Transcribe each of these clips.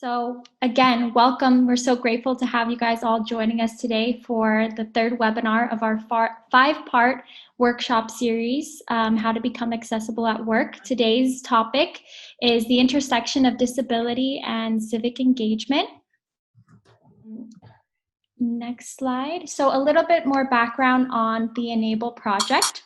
So again, welcome. We're so grateful to have you guys all joining us today for the third webinar of our five-part workshop series, How to Become Accessible at Work. Today's topic is the intersection of disability and civic engagement. Next slide. So a little bit more background on the Enable project.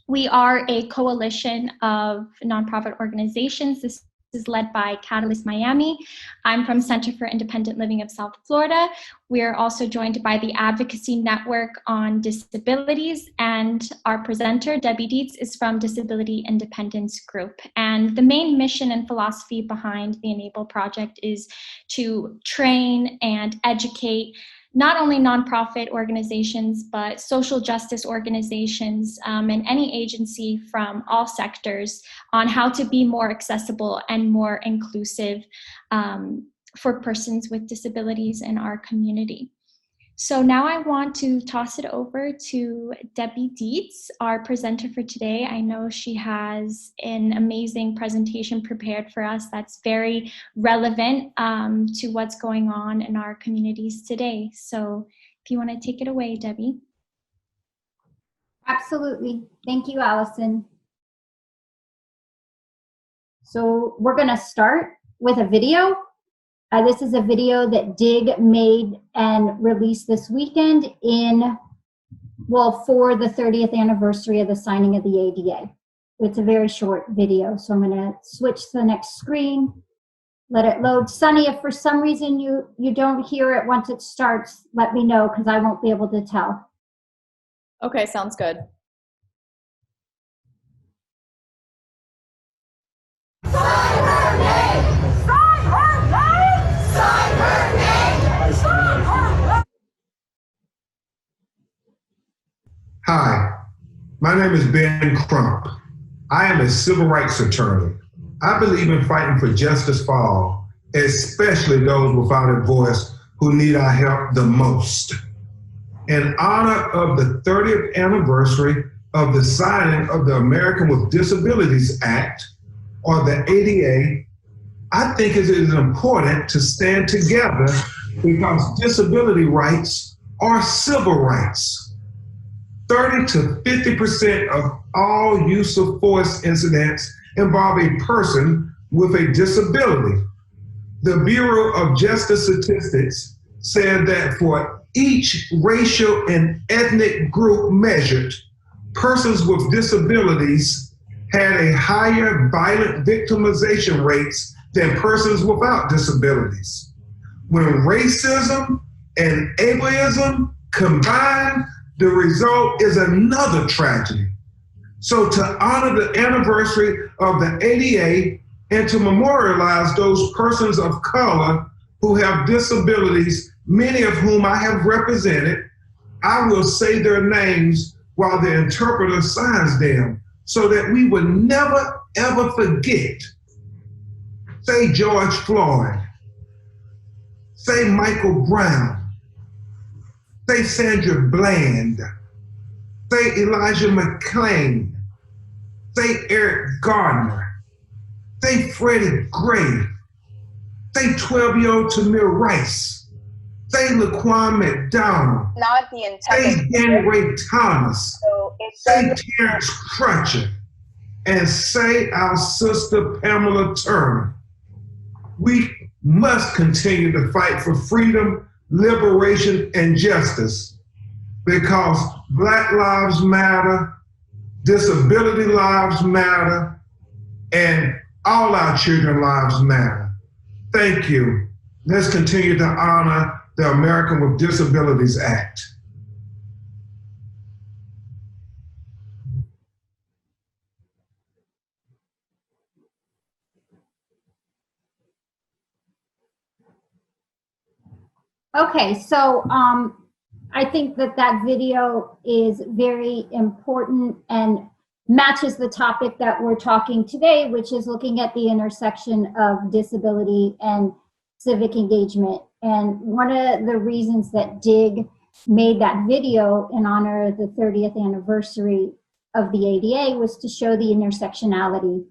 We are a coalition of nonprofit organizations. This is led by Catalyst Miami. I'm from Center for Independent Living of South Florida. We are also joined by the Advocacy Network on Disabilities, and our presenter, Debbie Dietz, is from Disability Independence Group. And the main mission and philosophy behind the Enable project is to train and educate not only nonprofit organizations, but social justice organizations and any agency from all sectors on how to be more accessible and more inclusive for persons with disabilities in our community. So now I want to toss it over to Debbie Dietz, our presenter for today. I know she has an amazing presentation prepared for us that's very relevant to what's going on in our communities today. So if you want to take it away, Debbie. Absolutely. Thank you, Allison. So we're going to start with a video. This is a video that DIG made and released this weekend for the 30th anniversary of the signing of the ADA. It's a very short video, so I'm going to switch to the next screen, let it load. Sunny, if for some reason you don't hear it once it starts, let me know because I won't be able to tell. Okay, sounds good. Hi, my name is Ben Crump. I am a civil rights attorney. I believe in fighting for justice for all, especially those without a voice who need our help the most. In honor of the 30th anniversary of the signing of the American with Disabilities Act, or the ADA, I think it is important to stand together because disability rights are civil rights. 30 to 50% of all use of force incidents involve a person with a disability. The Bureau of Justice Statistics said that for each racial and ethnic group measured, persons with disabilities had a higher violent victimization rates than persons without disabilities. When racism and ableism combine, the result is another tragedy. So to honor the anniversary of the ADA and to memorialize those persons of color who have disabilities, many of whom I have represented, I will say their names while the interpreter signs them so that we will never, ever forget. Say George Floyd, say Michael Brown, say Sandra Bland, say Elijah McClain, say Eric Gardner, say Freddie Gray, say 12-year-old Tamir Rice, say Laquan McDonald, Not the say intended. Dan Ray Thomas, So say Terrence Crutcher, and say our sister Pamela Turner. We must continue to fight for freedom, liberation, and justice because Black lives matter, disability lives matter, and all our children's lives matter. Thank you. Let's continue to honor the American with Disabilities Act. Okay, so I think that video is very important and matches the topic that we're talking today, which is looking at the intersection of disability and civic engagement. And one of the reasons that DIG made that video in honor of the 30th anniversary of the ADA was to show the intersectionality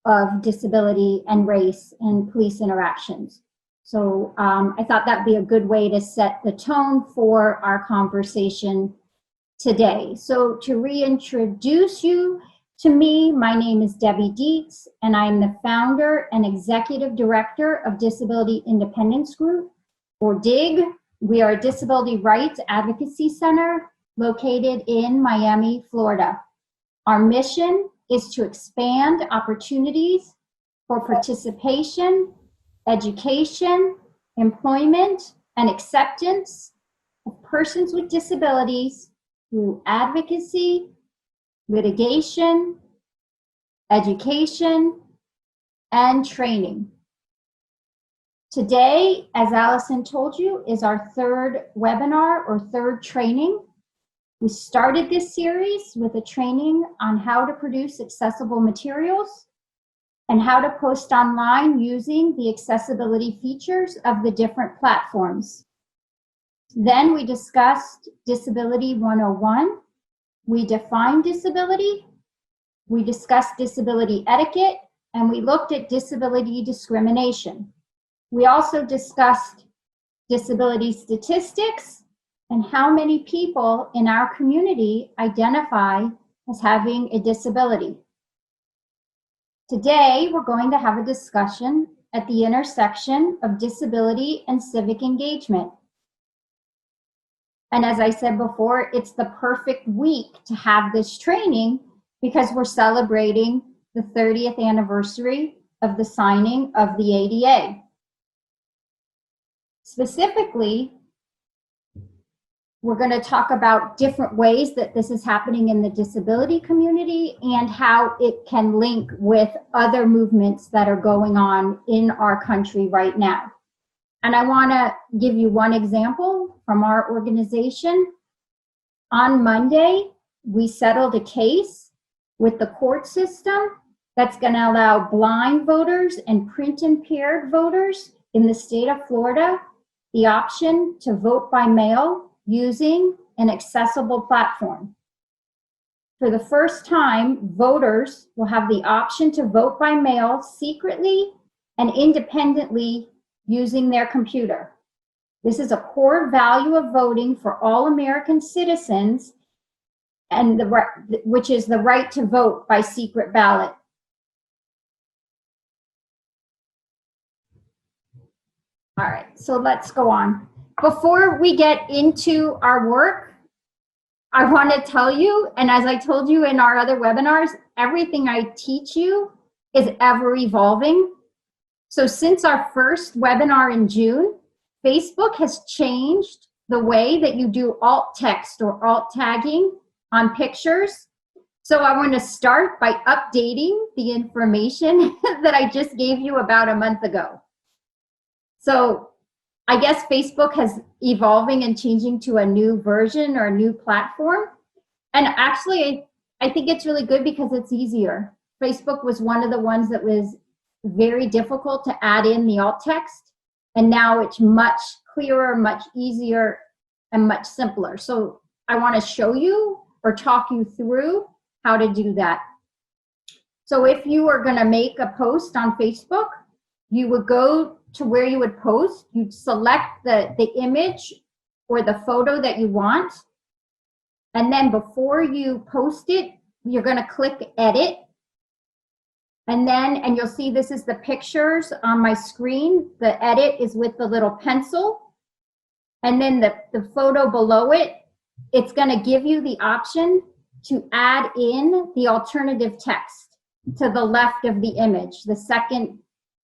of disability and race in police interactions. So I thought that'd be a good way to set the tone for our conversation today. So to reintroduce you to me, my name is Debbie Dietz, and I'm the founder and executive director of Disability Independence Group, or DIG. We are a disability rights advocacy center located in Miami, Florida. Our mission is to expand opportunities for participation, education, employment, and acceptance of persons with disabilities through advocacy, litigation, education, and training. Today, as Allison told you, is our third webinar or third training. We started this series with a training on how to produce accessible materials and how to post online using the accessibility features of the different platforms. Then we discussed Disability 101. We defined disability. We discussed disability etiquette, and we looked at disability discrimination. We also discussed disability statistics and how many people in our community identify as having a disability. Today, we're going to have a discussion at the intersection of disability and civic engagement. And as I said before, it's the perfect week to have this training because we're celebrating the 30th anniversary of the signing of the ADA. Specifically, we're going to talk about different ways that this is happening in the disability community and how it can link with other movements that are going on in our country right now. And I want to give you one example from our organization. On Monday, we settled a case with the court system that's going to allow blind voters and print impaired voters in the state of Florida the option to vote by mail using an accessible platform. For the first time, voters will have the option to vote by mail secretly and independently using their computer. This is a core value of voting for all American citizens, and which is the right to vote by secret ballot. All right, so let's go on. Before we get into our work, I want to tell you, and as I told you in our other webinars, everything I teach you is ever evolving. So since our first webinar in June, Facebook has changed the way that you do alt text or alt tagging on pictures. So I want to start by updating the information that I just gave you about a month ago. So I guess Facebook has evolving and changing to a new version or a new platform. And actually, I think it's really good because it's easier. Facebook was one of the ones that was very difficult to add in the alt text. And now it's much clearer, much easier, and much simpler. So I want to show you or talk you through how to do that. So if you are going to make a post on Facebook, you would go to where you would post. You'd select the image or the photo that you want. And then before you post it, you're going to click edit. And you'll see this is the pictures on my screen. The edit is with the little pencil. And then the photo below it, it's going to give you the option to add in the alternative text to the left of the image, the second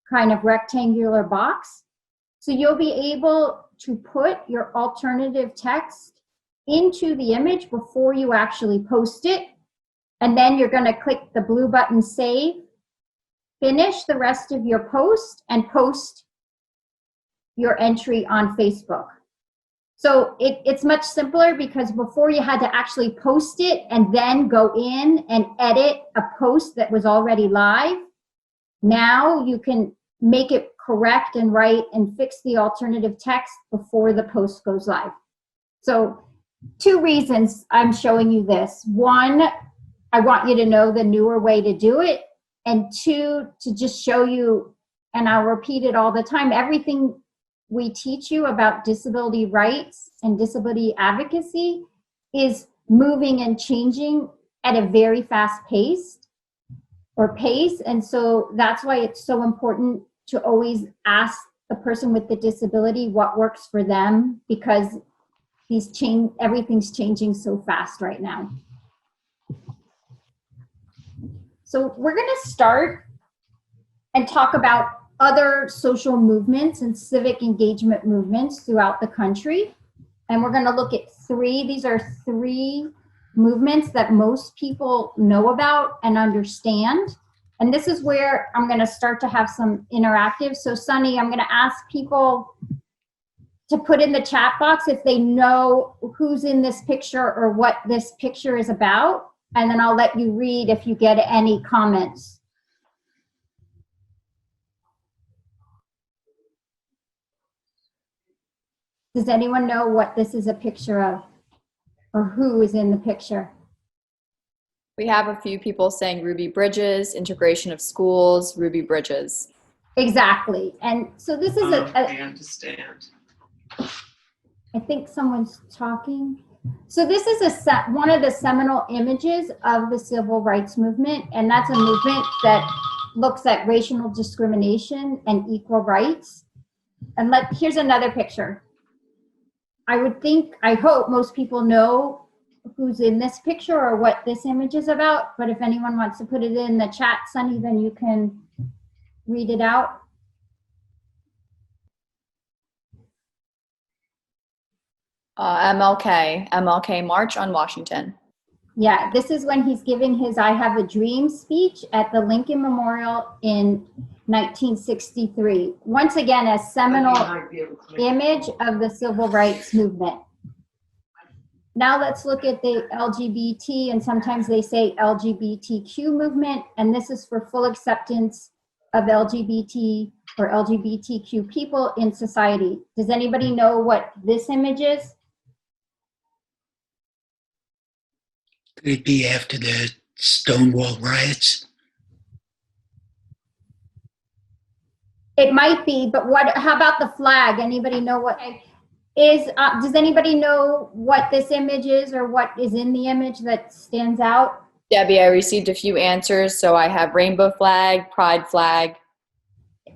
kind of rectangular box. So you'll be able to put your alternative text into the image before you actually post it. And then you're going to click the blue button, save, finish the rest of your post, and post your entry on Facebook. So it's much simpler because before you had to actually post it and then go in and edit a post that was already live. Now you can make it correct and right and fix the alternative text before the post goes live. So 2 reasons I'm showing you this. 1, I want you to know the newer way to do it. And 2, to just show you, and I'll repeat it all the time, everything we teach you about disability rights and disability advocacy is moving and changing at a very fast pace. And so that's why it's so important to always ask the person with the disability what works for them, because everything's changing so fast right now. So we're going to start and talk about other social movements and civic engagement movements throughout the country. And we're going to look at three. These are three movements that most people know about and understand. And this is where I'm going to start to have some interactive. So Sunny, I'm going to ask people to put in the chat box if they know who's in this picture or what this picture is about. And then I'll let you read if you get any comments. Does anyone know what this is a picture of, or who is in the picture? We have a few people saying Ruby Bridges, integration of schools, Ruby Bridges. Exactly. And so this is I understand. I think someone's talking. So this is one of the seminal images of the civil rights movement, and that's a movement that looks at racial discrimination and equal rights. And here's another picture. I hope most people know who's in this picture or what this image is about, but if anyone wants to put it in the chat, Sunny, then you can read it out. MLK March on Washington. Yeah, this is when he's giving his I Have a Dream speech at the Lincoln Memorial in 1963. Once again, a seminal image of the civil rights movement. Now let's look at the LGBT, and sometimes they say LGBTQ movement, and this is for full acceptance of LGBT or LGBTQ people in society. Does anybody know what this image is? Could it be after the Stonewall riots? It might be, but how about the flag? Anybody know what is, does anybody know what this image is or what is in the image that stands out? Debbie, I received a few answers, so I have rainbow flag, pride flag.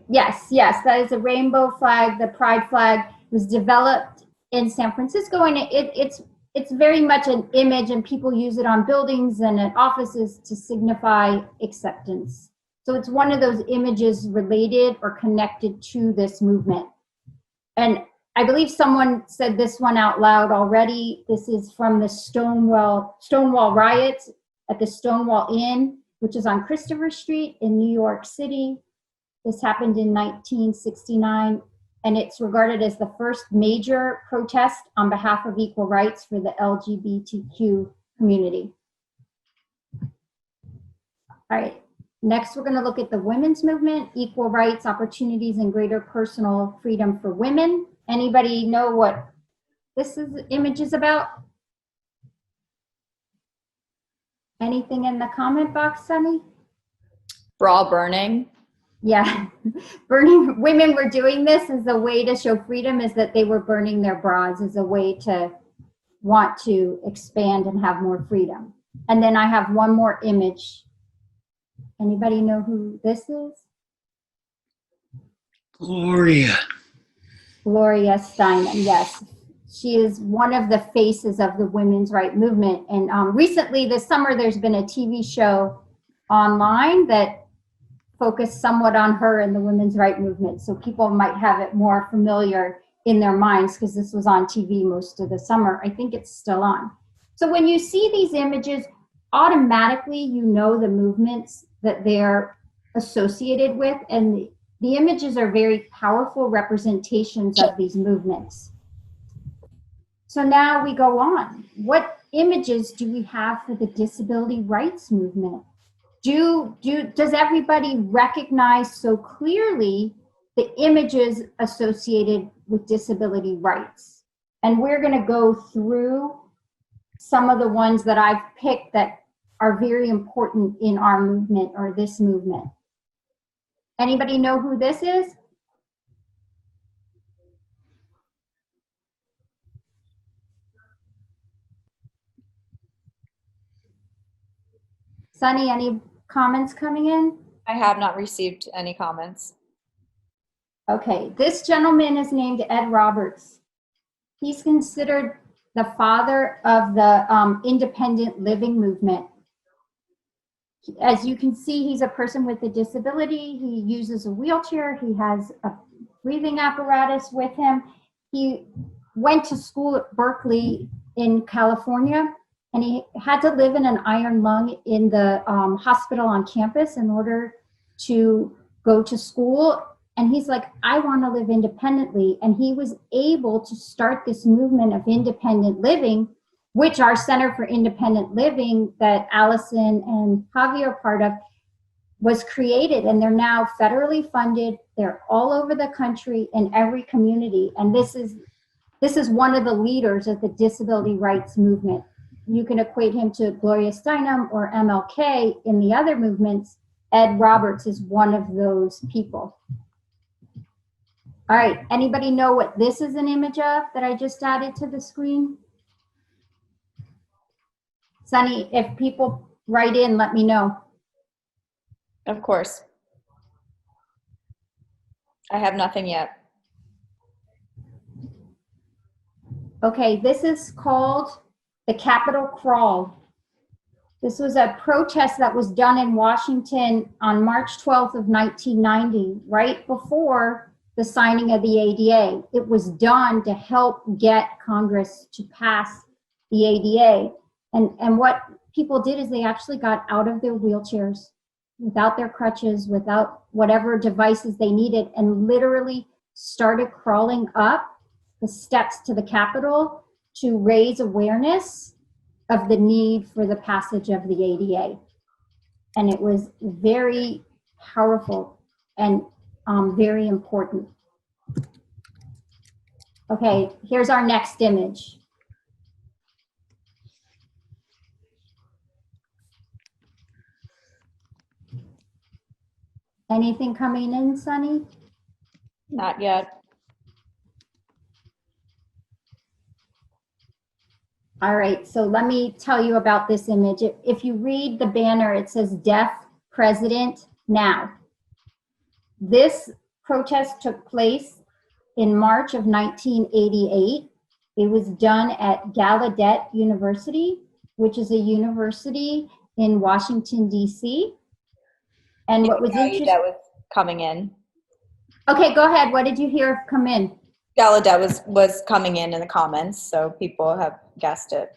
Yes, that is a rainbow flag. The pride flag was developed in San Francisco, and it's very much an image, and people use it on buildings and at offices to signify acceptance. So it's one of those images related or connected to this movement. And I believe someone said this one out loud already. This is from the Stonewall riots at the Stonewall Inn, which is on Christopher Street in New York City. This happened in 1969, and it's regarded as the first major protest on behalf of equal rights for the LGBTQ community. All right. Next, we're going to look at the women's movement, equal rights, opportunities, and greater personal freedom for women. Anybody know what this image is about? Anything in the comment box, Sunny? Bra burning. Yeah, burning. Women were doing this as a way to show freedom, is that they were burning their bras as a way to want to expand and have more freedom. And then I have one more image. Anybody know who this is? Gloria Steinem, yes. She is one of the faces of the women's rights movement. And recently this summer, there's been a TV show online that focused somewhat on her and the women's rights movement. So people might have it more familiar in their minds because this was on TV most of the summer. I think it's still on. So when you see these images, automatically you know the movements that they're associated with, and the images are very powerful representations of these movements. So now we go on. What images do we have for the disability rights movement? Does everybody recognize so clearly the images associated with disability rights? And we're going to go through some of the ones that I've picked that are very important in our movement or this movement. Anybody know who this is? Sunny, any comments coming in? I have not received any comments. Okay, this gentleman is named Ed Roberts. He's considered the father of the independent living movement. As you can see, he's a person with a disability. He uses a wheelchair. He has a breathing apparatus with him. He went to school at Berkeley in California, and he had to live in an iron lung in the hospital on campus in order to go to school. And he's like, I want to live independently. And he was able to start this movement of independent living, which our Center for Independent Living that Allison and Javier are part of was created. And they're now federally funded. They're all over the country in every community. And this is one of the leaders of the disability rights movement. You can equate him to Gloria Steinem or MLK in the other movements. Ed Roberts is one of those people. All right, anybody know what this is an image of that I just added to the screen? Sunny, if people write in, let me know. Of course. I have nothing yet. Okay, this is called the Capitol Crawl. This was a protest that was done in Washington on March 12th of 1990, right before the signing of the ADA. It was done to help get Congress to pass the ADA. And what people did is they actually got out of their wheelchairs without their crutches, without whatever devices they needed, and literally started crawling up the steps to the Capitol to raise awareness of the need for the passage of the ADA. And it was very powerful and very important. Okay, here's our next image. Anything coming in, Sunny? Not yet. All right, so let me tell you about this image. If you read the banner, it says Deaf President Now. This protest took place in March of 1988. It was done at Gallaudet University, which is a university in Washington, D.C. And what was interesting— That was coming in. Okay, go ahead. What did you hear come in? Gallaudet was coming in the comments, so people have guessed it.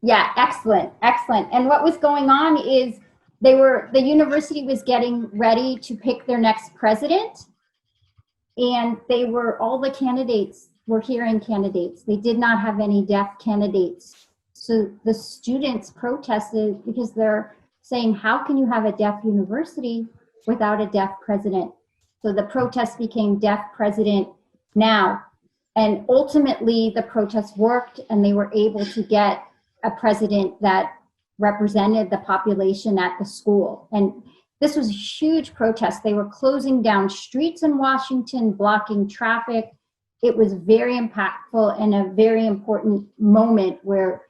Yeah, excellent, excellent. And what was going on is the university was getting ready to pick their next president, and all the candidates were hearing candidates. They did not have any deaf candidates. So the students protested because they're saying, how can you have a deaf university without a deaf president? So the protest became Deaf President Now. And ultimately, the protest worked, and they were able to get a president that represented the population at the school. And this was a huge protest. They were closing down streets in Washington, blocking traffic. It was very impactful and a very important moment where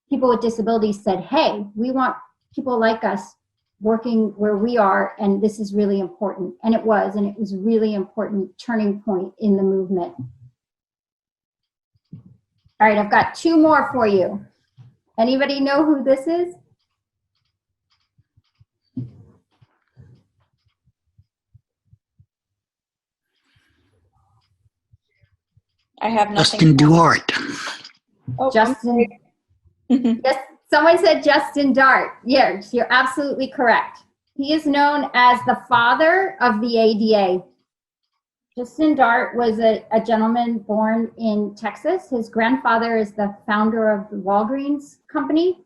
people with disabilities said, hey, we want people like us working where we are, and this is really important. And it was a really important turning point in the movement. All right, I've got two more for you. Anybody know who this is? I have nothing. Justin Duarte. Oh, Justin. Yes, someone said Justin Dart. Yes, you're absolutely correct. He is known as the father of the ADA. Justin Dart was a gentleman born in Texas. His grandfather is the founder of the Walgreens company,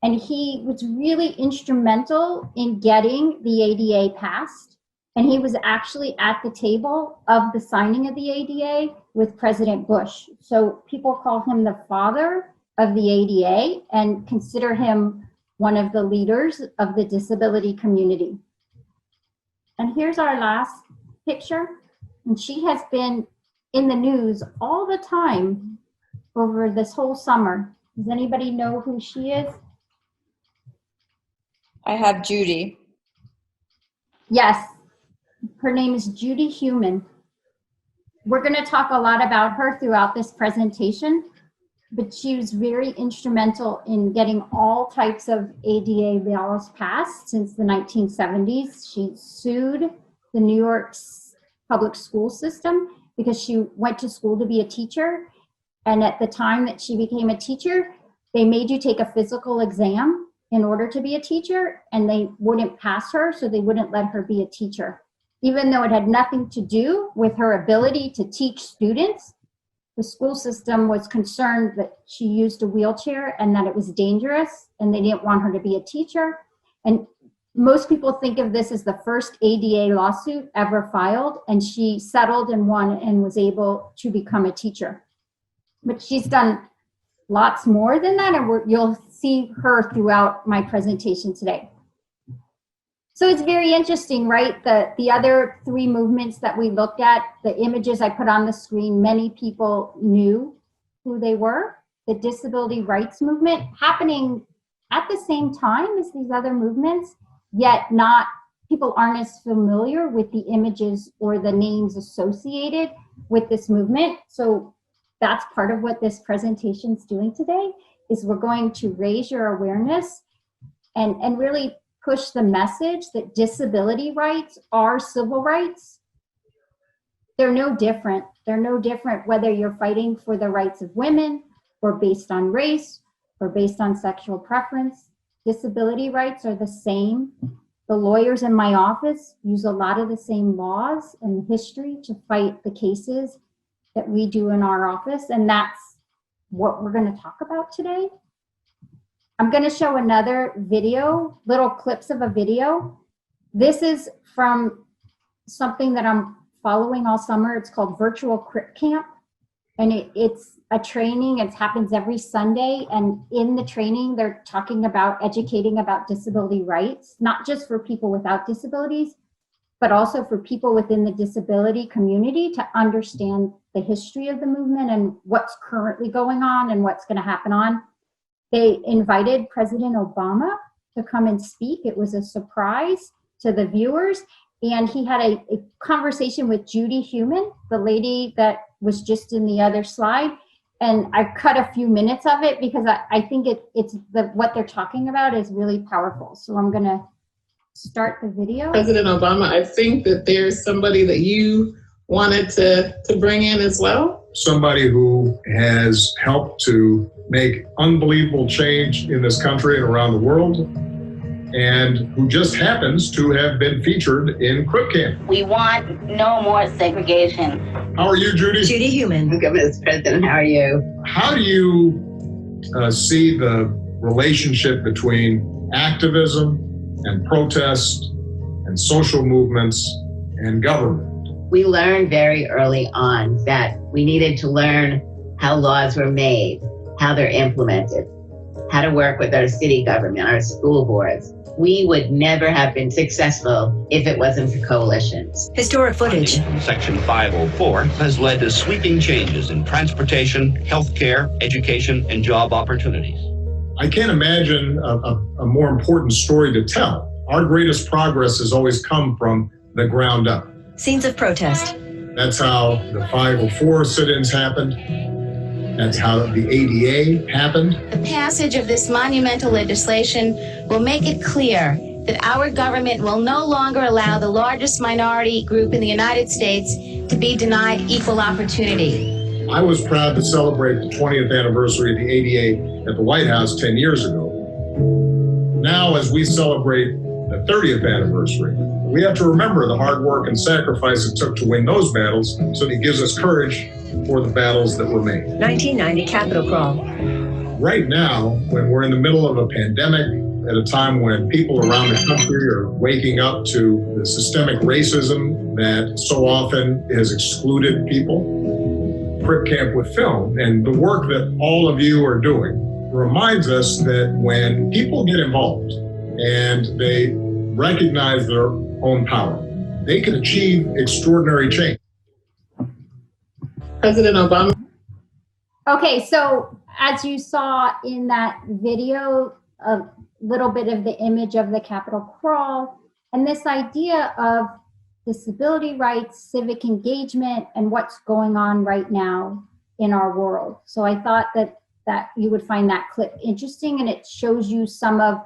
and he was really instrumental in getting the ADA passed. And he was actually at the table of the signing of the ADA with President Bush. So people call him the father of the ADA and consider him one of the leaders of the disability community. And here's our last picture. And she has been in the news all the time over this whole summer. Does anybody know who she is? I have Judy. Yes, her name is Judy Human. We're going to talk a lot about her throughout this presentation, but she was very instrumental in getting all types of ADA laws passed since the 1970s. She sued the New York's public school system because she went to school to be a teacher. And at the time that she became a teacher, they made you take a physical exam in order to be a teacher, and they wouldn't pass her, so they wouldn't let her be a teacher. Even though it had nothing to do with her ability to teach students, the school system was concerned that she used a wheelchair and that it was dangerous, and they didn't want her to be a teacher. And most people think of this as the first ADA lawsuit ever filed, and she settled and won and was able to become a teacher. But she's done lots more than that, and you'll see her throughout my presentation today. So it's very interesting, right? The other three movements that we looked at, the images I put on the screen, many people knew who they were. The disability rights movement happening at the same time as these other movements, yet people aren't as familiar with the images or the names associated with this movement. So that's part of what this presentation is doing today, is we're going to raise your awareness and really push the message that disability rights are civil rights. They're no different. They're no different whether you're fighting for the rights of women or based on race or based on sexual preference. Disability rights are the same. The lawyers in my office use a lot of the same laws and history to fight the cases that we do in our office, and that's what we're going to talk about today. I'm going to show another video, little clips of a video. This is from something that I'm following all summer. It's called Virtual Crip Camp, and it's a training. It happens every Sunday, and in the training, they're talking about educating about disability rights, not just for people without disabilities, but also for people within the disability community to understand the history of the movement and what's currently going on and what's going to happen on. They invited President Obama to come and speak. It was a surprise to the viewers. And he had a conversation with Judy Human, the lady that was just in the other slide. And I cut a few minutes of it because I think what they're talking about is really powerful. So I'm going to start the video. President Obama, I think that there's somebody that you wanted to bring in as well. Somebody who has helped to make unbelievable change in this country and around the world, and who just happens to have been featured in Crip Camp. We want no more segregation. How are you, Judy? Judy Human. Good, Mr. President. How are you? How do you see the relationship between activism and protest and social movements and government? We learned very early on that we needed to learn how laws were made, how they're implemented, how to work with our city government, our school boards. We would never have been successful if it wasn't for coalitions. Historic footage. Section 504 has led to sweeping changes in transportation, healthcare, education, and job opportunities. I can't imagine a more important story to tell. Our greatest progress has always come from the ground up. Scenes of protest. That's how the 504 sit-ins happened. That's how the ADA happened. The passage of this monumental legislation will make it clear that our government will no longer allow the largest minority group in the United States to be denied equal opportunity. I was proud to celebrate the 20th anniversary of the ADA at the White House 10 years ago. Now, as we celebrate the 30th anniversary, we have to remember the hard work and sacrifice it took to win those battles, so that it gives us courage for the battles that were made. 1990 Capitol Crawl. Right now, when we're in the middle of a pandemic, at a time when people around the country are waking up to the systemic racism that so often has excluded people, Crip Camp with Film and the work that all of you are doing reminds us that when people get involved and they recognize their own power, they can achieve extraordinary change. President Obama. Okay, so as you saw in that video, a little bit of the image of the Capitol crawl, and this idea of disability rights, civic engagement, and what's going on right now in our world. So I thought that you would find that clip interesting, and it shows you some of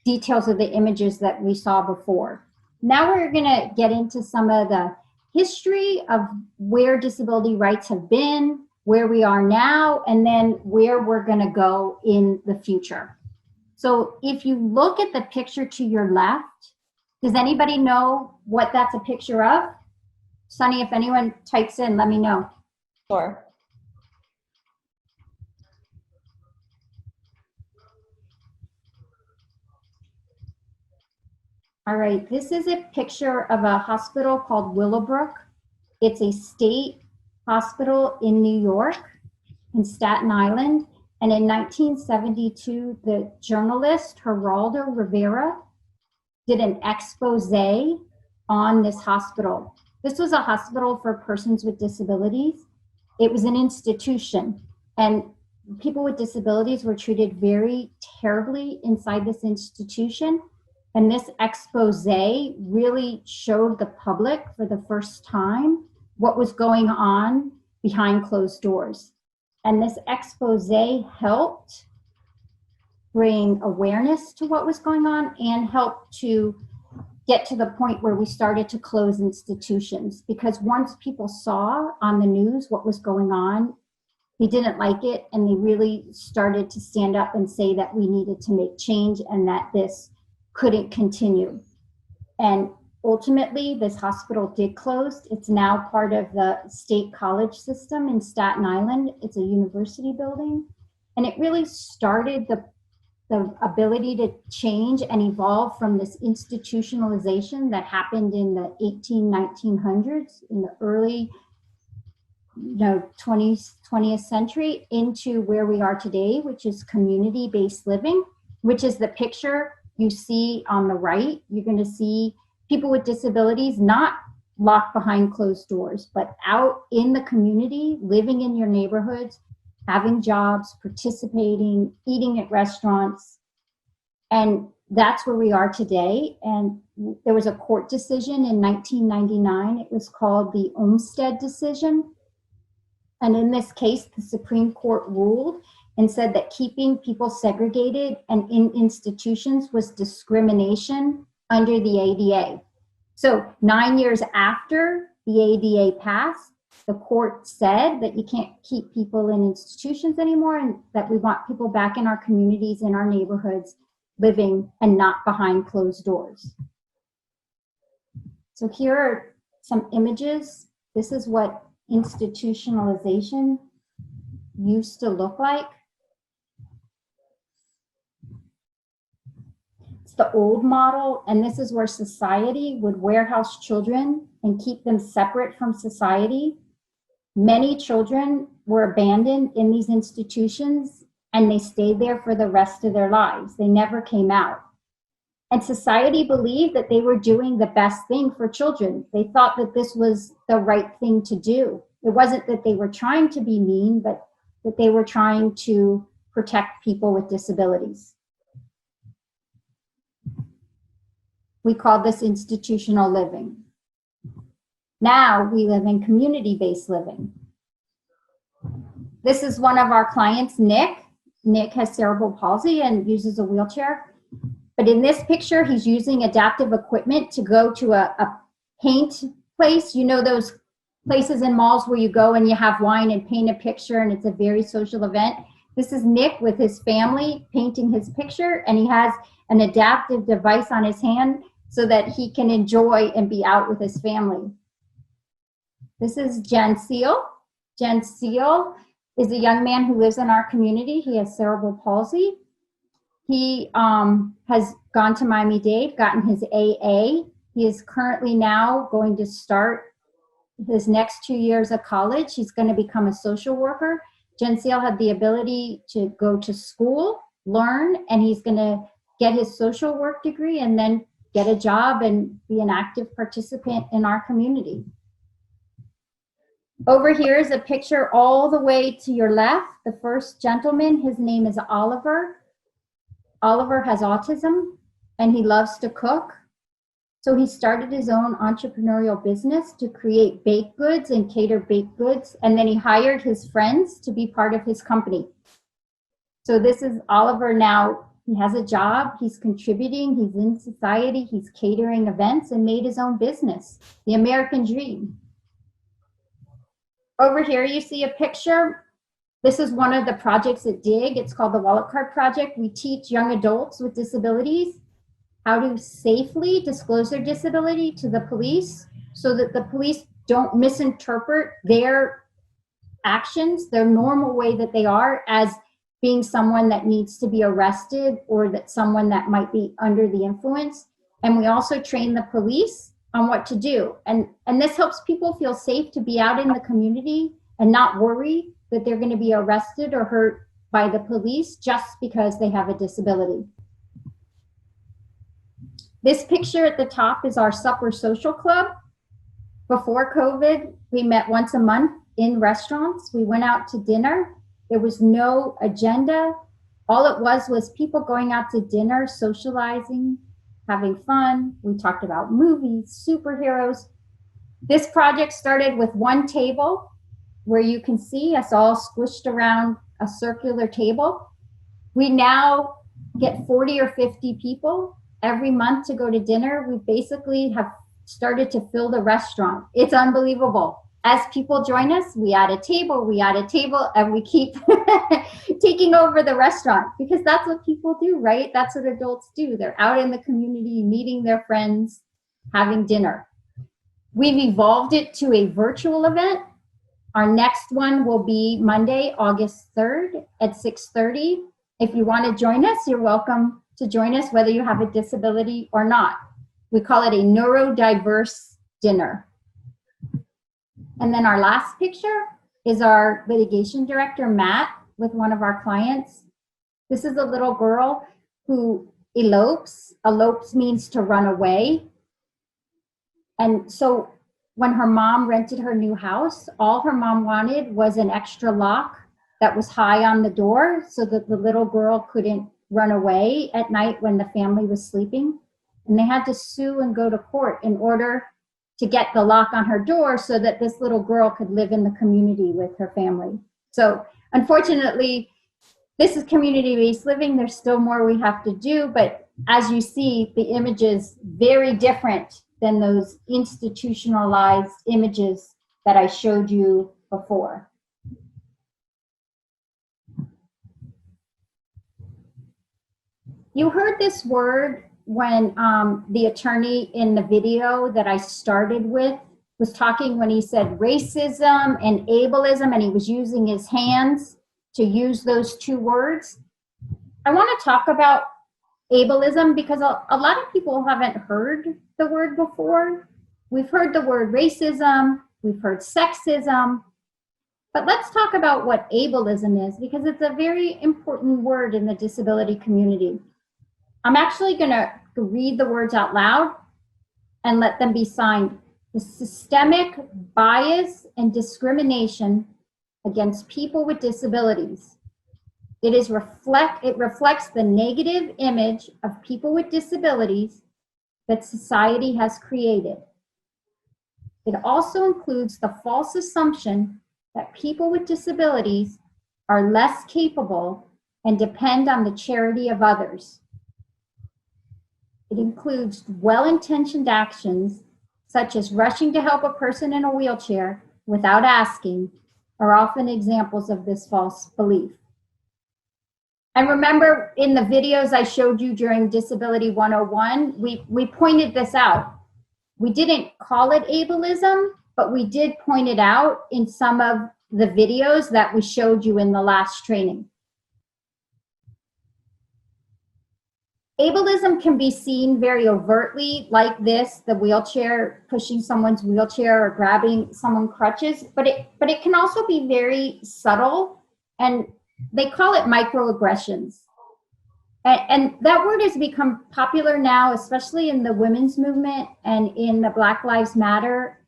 details of the images that we saw before. Now we're gonna get into some of the history of where disability rights have been, where we are now, and then where we're gonna go in the future. So if you look at the picture to your left, does anybody know what that's a picture of? Sunny, if anyone types in, let me know. Sure. All right, this is a picture of a hospital called Willowbrook. It's a state hospital in New York, in Staten Island. And in 1972, the journalist Geraldo Rivera did an expose on this hospital. This was a hospital for persons with disabilities. It was an institution, and people with disabilities were treated very terribly inside this institution. And this expose really showed the public for the first time what was going on behind closed doors. And this expose helped bring awareness to what was going on and helped to get to the point where we started to close institutions. Because once people saw on the news what was going on, they didn't like it, and they really started to stand up and say that we needed to make change and that this couldn't continue. And ultimately, this hospital did close. It's now part of the state college system in Staten Island. It's a university building. And it really started the ability to change and evolve from this institutionalization that happened in the 1900s, in the early 20th century, into where we are today, which is community-based living, which is the picture you see on the right. You're going to see people with disabilities not locked behind closed doors, but out in the community, living in your neighborhoods, having jobs, participating, eating at restaurants. And that's where we are today. And there was a court decision in 1999. It was called the Olmstead decision. And in this case, the Supreme Court ruled and said that keeping people segregated and in institutions was discrimination under the ADA. So 9 years after the ADA passed, the court said that you can't keep people in institutions anymore, and that we want people back in our communities, in our neighborhoods, living and not behind closed doors. So here are some images. This is what institutionalization used to look like. It's the old model, and this is where society would warehouse children and keep them separate from society. Many children were abandoned in these institutions, and they stayed there for the rest of their lives. They never came out. And society believed that they were doing the best thing for children. They thought that this was the right thing to do. It wasn't that they were trying to be mean, but that they were trying to protect people with disabilities. We call this institutional living. Now we live in community-based living. This is one of our clients, Nick. Nick has cerebral palsy and uses a wheelchair. But in this picture, he's using adaptive equipment to go to a paint place. You know those places in malls where you go and you have wine and paint a picture and it's a very social event? This is Nick with his family painting his picture, and he has an adaptive device on his hand so that he can enjoy and be out with his family. This is Jen Seal. Jen Seal is a young man who lives in our community. He has cerebral palsy. He has gone to Miami-Dade, gotten his AA. He is currently now going to start his next 2 years of college. He's going to become a social worker. Jen Seal had the ability to go to school, learn, and he's going to get his social work degree and then get a job and be an active participant in our community. Over here is a picture all the way to your left. The first gentleman, his name is Oliver. Oliver has autism and he loves to cook. So he started his own entrepreneurial business to create baked goods and cater baked goods. And then he hired his friends to be part of his company. So this is Oliver now. He has a job, he's contributing, he's in society, he's catering events and made his own business, the American dream. Over here you see a picture. This is one of the projects at DIG. It's called the Wallet Card Project. We teach young adults with disabilities how to safely disclose their disability to the police so that the police don't misinterpret their actions, their normal way that they are, as being someone that needs to be arrested or that someone that might be under the influence. And we also train the police on what to do. And this helps people feel safe to be out in the community and not worry that they're going to be arrested or hurt by the police just because they have a disability. This picture at the top is our Supper Social Club. Before COVID, we met once a month in restaurants. We went out to dinner. There was no agenda. All it was people going out to dinner, socializing, having fun. We talked about movies, superheroes. This project started with one table where you can see us all squished around a circular table. We now get 40 or 50 people every month to go to dinner. We basically have started to fill the restaurant. It's unbelievable. As people join us, we add a table, and we keep taking over the restaurant because that's what people do, right? That's what adults do. They're out in the community, meeting their friends, having dinner. We've evolved it to a virtual event. Our next one will be Monday, August 3rd at 6:30. If you want to join us, you're welcome to join us, whether you have a disability or not. We call it a neurodiverse dinner. And then our last picture is our litigation director, Matt, with one of our clients. This is a little girl who elopes. Elopes means to run away. And so when her mom rented her new house, all her mom wanted was an extra lock that was high on the door so that the little girl couldn't run away at night when the family was sleeping. And they had to sue and go to court in order to get the lock on her door so that this little girl could live in the community with her family. So unfortunately, this is community-based living. There's still more we have to do, but as you see, the image is very different than those institutionalized images that I showed you before. You heard this word when the attorney in the video that I started with was talking when he said racism and ableism, and he was using his hands to use those two words. I want to talk about ableism because a lot of people haven't heard the word before. We've heard the word racism, we've heard sexism, but let's talk about what ableism is because it's a very important word in the disability community. I'm actually going to read the words out loud and let them be signed. The systemic bias and discrimination against people with disabilities. It reflects the negative image of people with disabilities that society has created. It also includes the false assumption that people with disabilities are less capable and depend on the charity of others. It includes well-intentioned actions such as rushing to help a person in a wheelchair without asking are often examples of this false belief. And remember in the videos I showed you during Disability 101, we pointed this out. We didn't call it ableism, but we did point it out in some of the videos that we showed you in the last training. Ableism can be seen very overtly like this, the wheelchair, pushing someone's wheelchair or grabbing someone's crutches, but it can also be very subtle, and they call it microaggressions. And that word has become popular now, especially in the women's movement and in the Black Lives Matter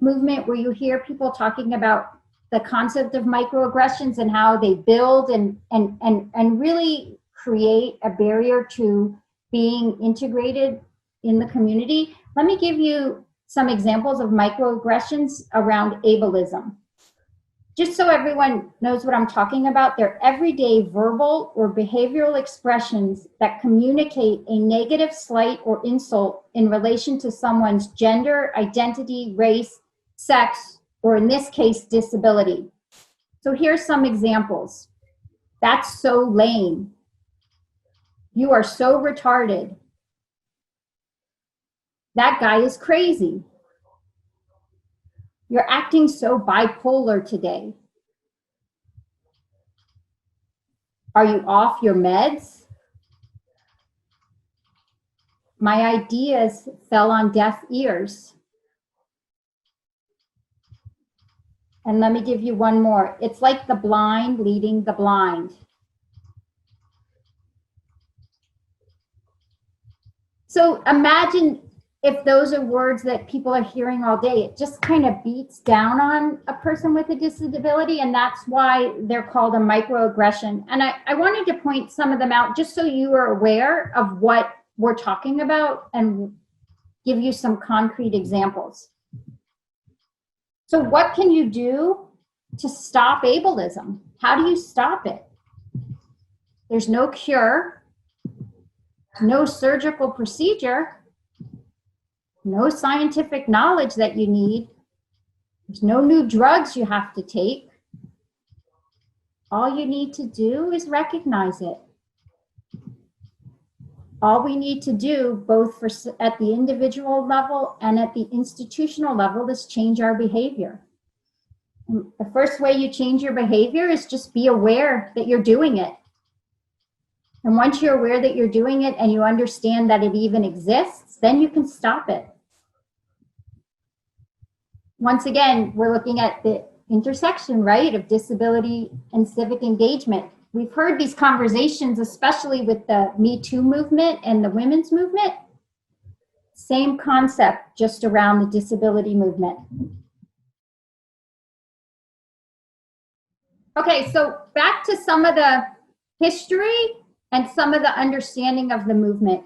movement, where you hear people talking about the concept of microaggressions and how they build and really create a barrier to being integrated in the community. Let me give you some examples of microaggressions around ableism. Just so everyone knows what I'm talking about, they're everyday verbal or behavioral expressions that communicate a negative slight or insult in relation to someone's gender, identity, race, sex, or in this case, disability. So here's some examples. That's so lame. You are so retarded. That guy is crazy. You're acting so bipolar today. Are you off your meds? My ideas fell on deaf ears. And let me give you one more. It's like the blind leading the blind. So imagine if those are words that people are hearing all day. It just kind of beats down on a person with a disability, and that's why they're called a microaggression. And I wanted to point some of them out just so you are aware of what we're talking about and give you some concrete examples. So what can you do to stop ableism? How do you stop it? There's no cure, no surgical procedure, no scientific knowledge that you need. There's no new drugs you have to take. All you need to do is recognize it. All we need to do, both at the individual level and at the institutional level, is change our behavior. The first way you change your behavior is just be aware that you're doing it. And once you're aware that you're doing it and you understand that it even exists, then you can stop it. Once again, we're looking at the intersection, right, of disability and civic engagement. We've heard these conversations, especially with the Me Too movement and the women's movement. Same concept, just around the disability movement. Okay, so back to some of the history and some of the understanding of the movement.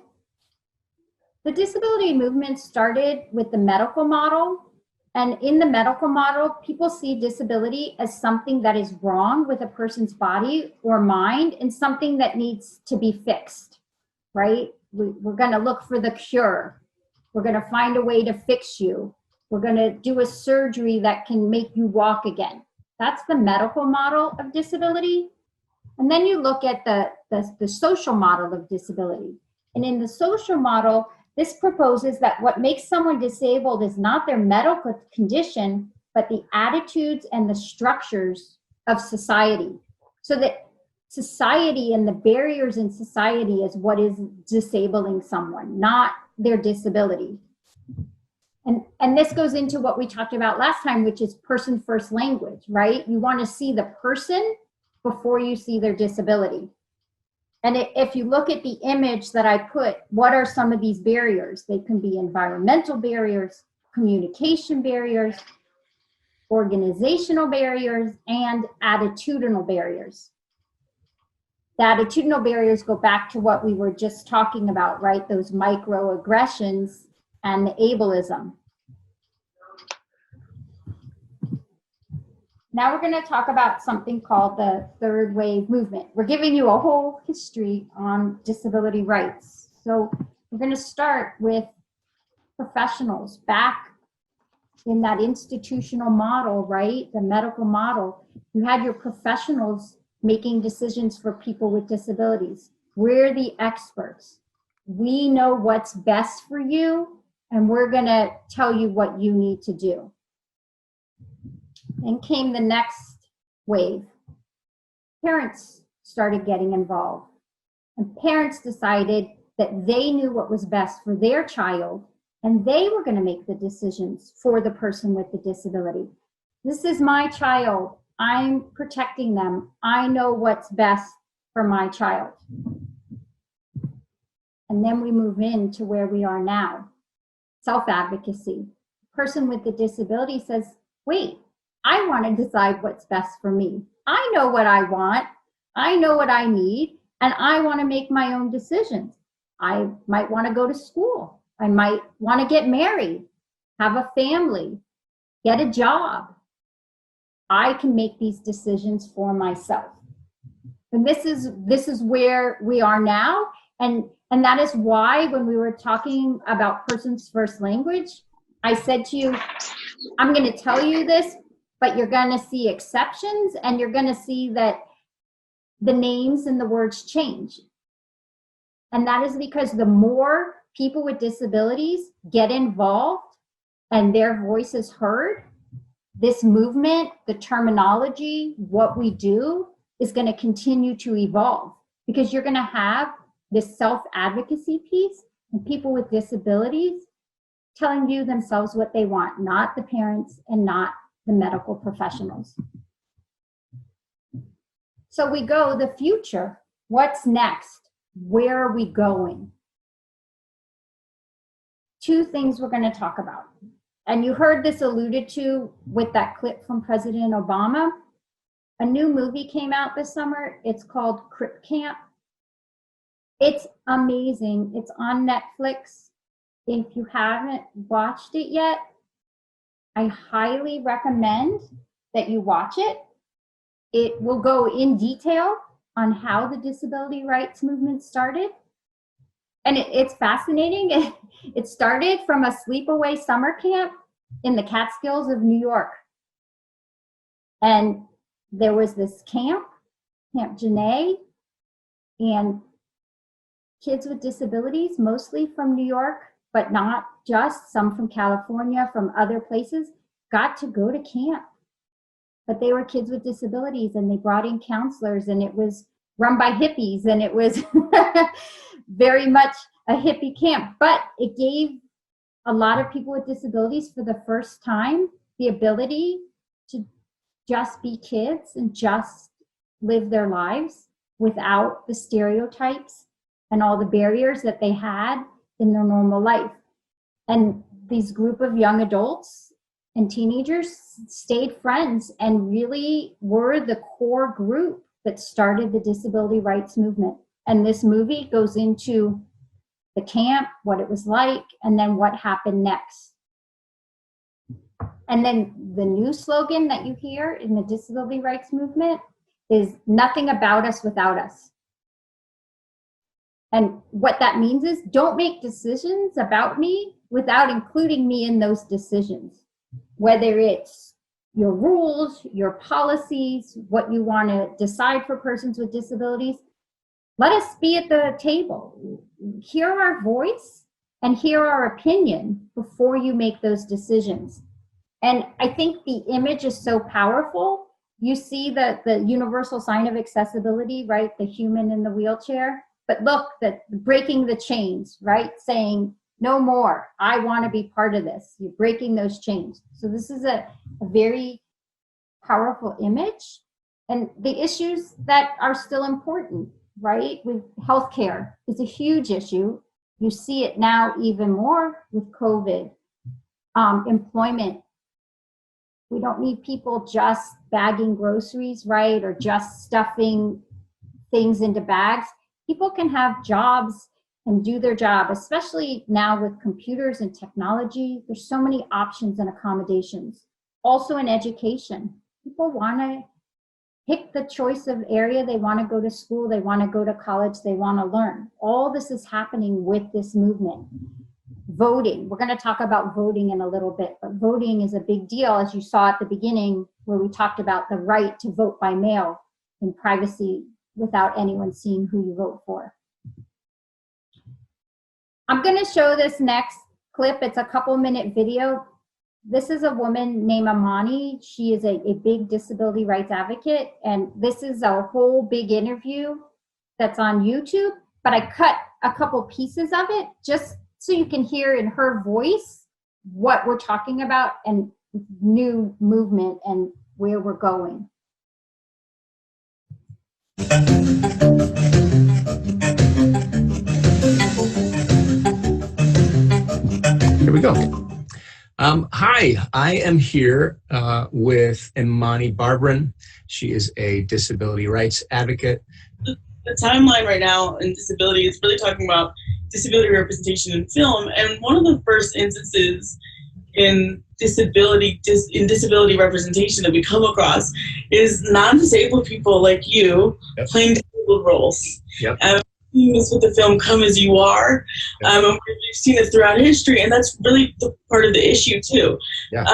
The disability movement started with the medical model. And in the medical model, people see disability as something that is wrong with a person's body or mind and something that needs to be fixed, right? We're going to look for the cure. We're going to find a way to fix you. We're going to do a surgery that can make you walk again. That's the medical model of disability. And then you look at the social model of disability. And in the social model, this proposes that what makes someone disabled is not their medical condition, but the attitudes and the structures of society. So that society and the barriers in society is what is disabling someone, not their disability. And this goes into what we talked about last time, which is person first language, right? You want to see the person before you see their disability. And if you look at the image that I put, what are some of these barriers? They can be environmental barriers, communication barriers, organizational barriers, and attitudinal barriers. The attitudinal barriers go back to what we were just talking about, right? Those microaggressions and the ableism. Now we're going to talk about something called the third wave movement. We're giving you a whole history on disability rights. So we're going to start with professionals back in that institutional model, right? The medical model. You had your professionals making decisions for people with disabilities. We're the experts. We know what's best for you, and we're going to tell you what you need to do. Then came the next wave. Parents started getting involved. And parents decided that they knew what was best for their child, and they were going to make the decisions for the person with the disability. This is my child. I'm protecting them. I know what's best for my child. And then we move into where we are now. Self-advocacy. The person with the disability says, wait, I want to decide what's best for me. I know what I want. I know what I need. And I want to make my own decisions. I might want to go to school. I might want to get married, have a family, get a job. I can make these decisions for myself. And this is where we are now. And that is why when we were talking about person's first language, I said to you, I'm going to tell you this, but you're going to see exceptions, and you're going to see that the names and the words change. And that is because the more people with disabilities get involved and their voice is heard, this movement, the terminology, what we do is going to continue to evolve, because you're going to have this self-advocacy piece and people with disabilities telling you themselves what they want, not the parents and not the medical professionals. So we go, the future, what's next? Where are we going? Two things we're going to talk about. And you heard this alluded to with that clip from President Obama. A new movie came out this summer. It's called Crump. It's amazing. It's on Netflix. If you haven't watched it yet, I highly recommend that you watch it. It will go in detail on how the disability rights movement started. And it's fascinating. It started from a sleepaway summer camp in the Catskills of New York. And there was this camp, Camp Janae, and kids with disabilities, mostly from New York, but not just, some from California, from other places, got to go to camp. But they were kids with disabilities, and they brought in counselors, and it was run by hippies, and it was very much a hippie camp. But it gave a lot of people with disabilities for the first time the ability to just be kids and just live their lives without the stereotypes and all the barriers that they had in their normal life. And these group of young adults and teenagers stayed friends and really were the core group that started the disability rights movement. And this movie goes into the camp, what it was like, and then what happened next. And then the new slogan that you hear in the disability rights movement is nothing about us without us. And what that means is don't make decisions about me without including me in those decisions, whether it's your rules, your policies, what you want to decide for persons with disabilities. Let us be at the table. Hear our voice and hear our opinion before you make those decisions. And I think the image is so powerful. You see the universal sign of accessibility, right? The human in the wheelchair. But look, breaking the chains, right? Saying, no more, I want to be part of this. You're breaking those chains. So this is a very powerful image. And the issues that are still important, right? With healthcare is a huge issue. You see it now even more with COVID. Employment. We don't need people just bagging groceries, right? Or just stuffing things into bags. People can have jobs and do their job, especially now with computers and technology. There's so many options and accommodations. Also in education, people want to pick the choice of area. They want to go to school. They want to go to college. They want to learn. All this is happening with this movement. Voting. We're going to talk about voting in a little bit, but voting is a big deal, as you saw at the beginning, where we talked about the right to vote by mail in privacy without anyone seeing who you vote for. I'm going to show this next clip. It's a couple-minute video. This is a woman named Amani. She is a big disability rights advocate, and this is a whole big interview that's on YouTube, but I cut a couple pieces of it just so you can hear in her voice what we're talking about and new movement and where we're going. Here we go. Hi, I am here with Imani Barbaran. She is a disability rights advocate. the timeline right now in disability is really talking about disability representation in film. And one of the first instances in disability representation that we come across is non-disabled people like you playing disabled roles. Yep. We've seen this with the film Come As You Are. And we've seen it throughout history, and that's really the part of the issue too. Yeah.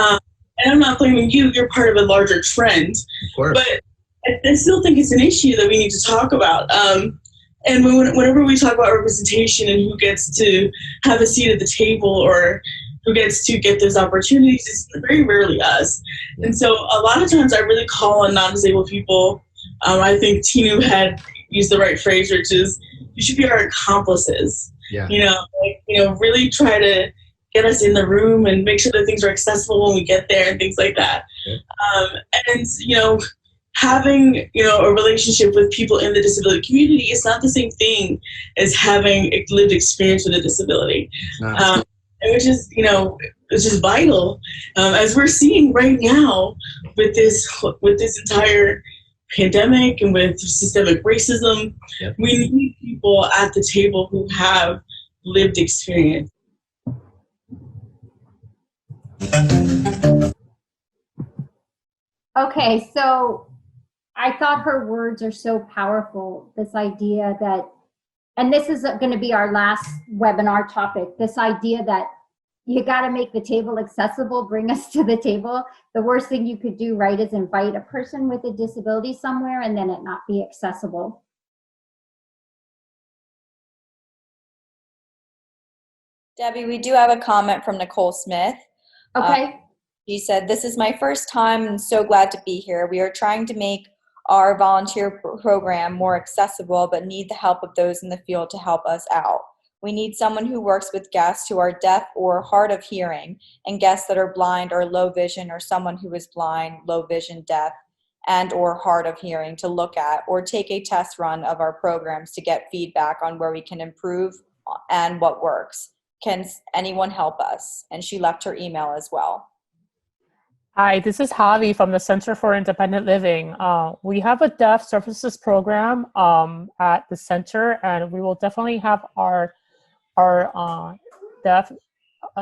And I'm not blaming you, you're part of a larger trend. Of course. But I still think it's an issue that we need to talk about. And whenever we talk about representation and who gets to have a seat at the table or who gets to get those opportunities, it's very rarely us. And so a lot of times I really call on non-disabled people. I think Tinu had used the right phrase, which is, you should be our accomplices. Yeah. Really try to get us in the room and make sure that things are accessible when we get there and things like that. Yeah. Having a relationship with people in the disability community is not the same thing as having a lived experience with a disability, which is vital, as we're seeing right now with this entire pandemic and with systemic racism. Yep. We need people at the table who have lived experience. Okay, so I thought her words are so powerful. This idea that, and this is going to be our last webinar topic, this idea that you got to make the table accessible, bring us to the table. The worst thing you could do, right, is invite a person with a disability somewhere and then it not be accessible. Debbie, we do have a comment from Nicole Smith. Okay. She said, "This is my first time and so glad to be here. We are trying to make our volunteer program more accessible, but need the help of those in the field to help us out. We need someone who works with guests who are deaf or hard of hearing, and guests that are blind or low vision, or someone who is blind, low vision, deaf, and or hard of hearing to look at or take a test run of our programs to get feedback on where we can improve and what works. Can anyone help us?" And she left her email as well. Hi, this is Javi from the Center for Independent Living. We have a deaf services program at the center, and we will definitely have our deaf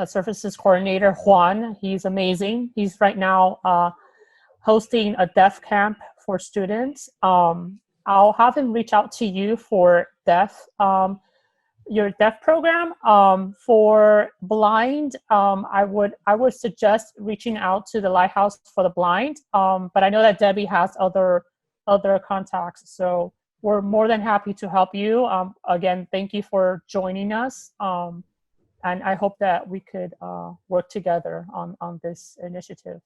services coordinator, Juan. He's amazing. He's right now hosting a deaf camp for students. I'll have him reach out to you for your deaf program. For blind, I would suggest reaching out to the Lighthouse for the Blind. But I know that Debbie has other contacts, so we're more than happy to help you. Again, thank you for joining us. And I hope that we could work together on this initiative.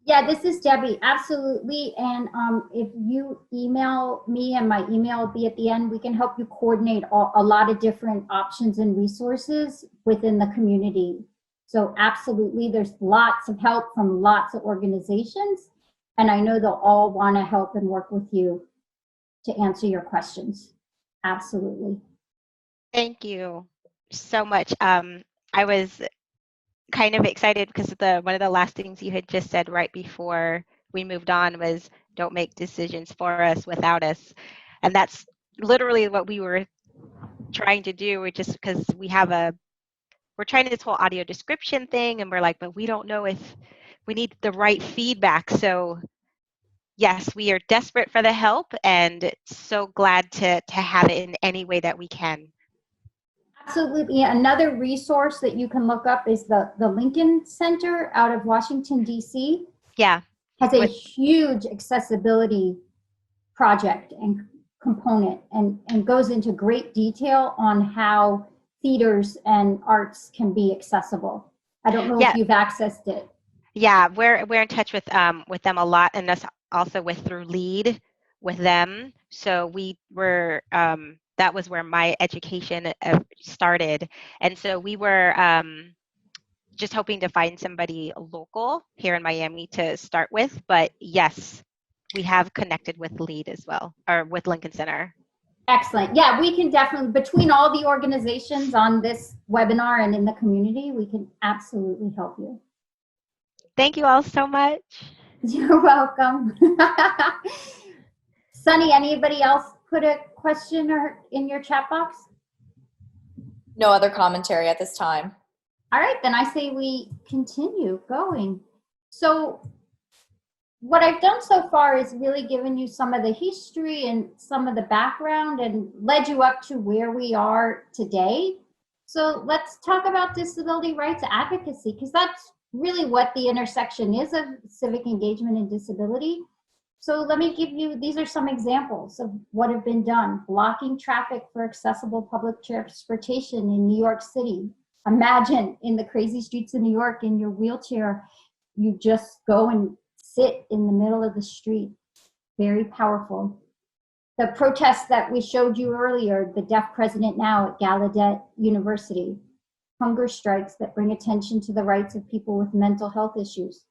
Yeah, this is Debbie, absolutely. And if you email me, and my email will be at the end, we can help you coordinate a lot of different options and resources within the community. So absolutely, there's lots of help from lots of organizations, and I know they'll all want to help and work with you to answer your questions. Absolutely. Thank you so much. I was kind of excited because one of the last things you had just said right before we moved on was, don't make decisions for us without us. And that's literally what we were trying to do. We're just, because we're trying this whole audio description thing, and we're like, but we don't know if we need the right feedback. So yes, we are desperate for the help and so glad to have it in any way that we can. Absolutely. Another resource that you can look up is the Lincoln Center out of Washington, D.C. Yeah. Has a huge accessibility project and component, and goes into great detail on how theaters and arts can be accessible. I don't know if you've accessed it. Yeah, we're in touch with them a lot, and that's also through LEAD with them. So we were that was where my education started. And so we were just hoping to find somebody local here in Miami to start with. But yes, we have connected with LEAD as well, or with Lincoln Center. Excellent. Yeah, we can definitely, between all the organizations on this webinar and in the community, we can absolutely help you. Thank you all so much. You're welcome. Sunny, anybody else put a question in your chat box? No other commentary at this time. All right, then I say we continue going. So what I've done so far is really given you some of the history and some of the background and led you up to where we are today. So let's talk about disability rights advocacy, because that's really what the intersection is of civic engagement and disability. So let me give you, these are some examples of what have been done. Blocking traffic for accessible public transportation in New York City. Imagine in the crazy streets of New York in your wheelchair, you just go and sit in the middle of the street. Very powerful. The protests that we showed you earlier, the Deaf President Now at Gallaudet University. Hunger strikes that bring attention to the rights of people with mental health issues.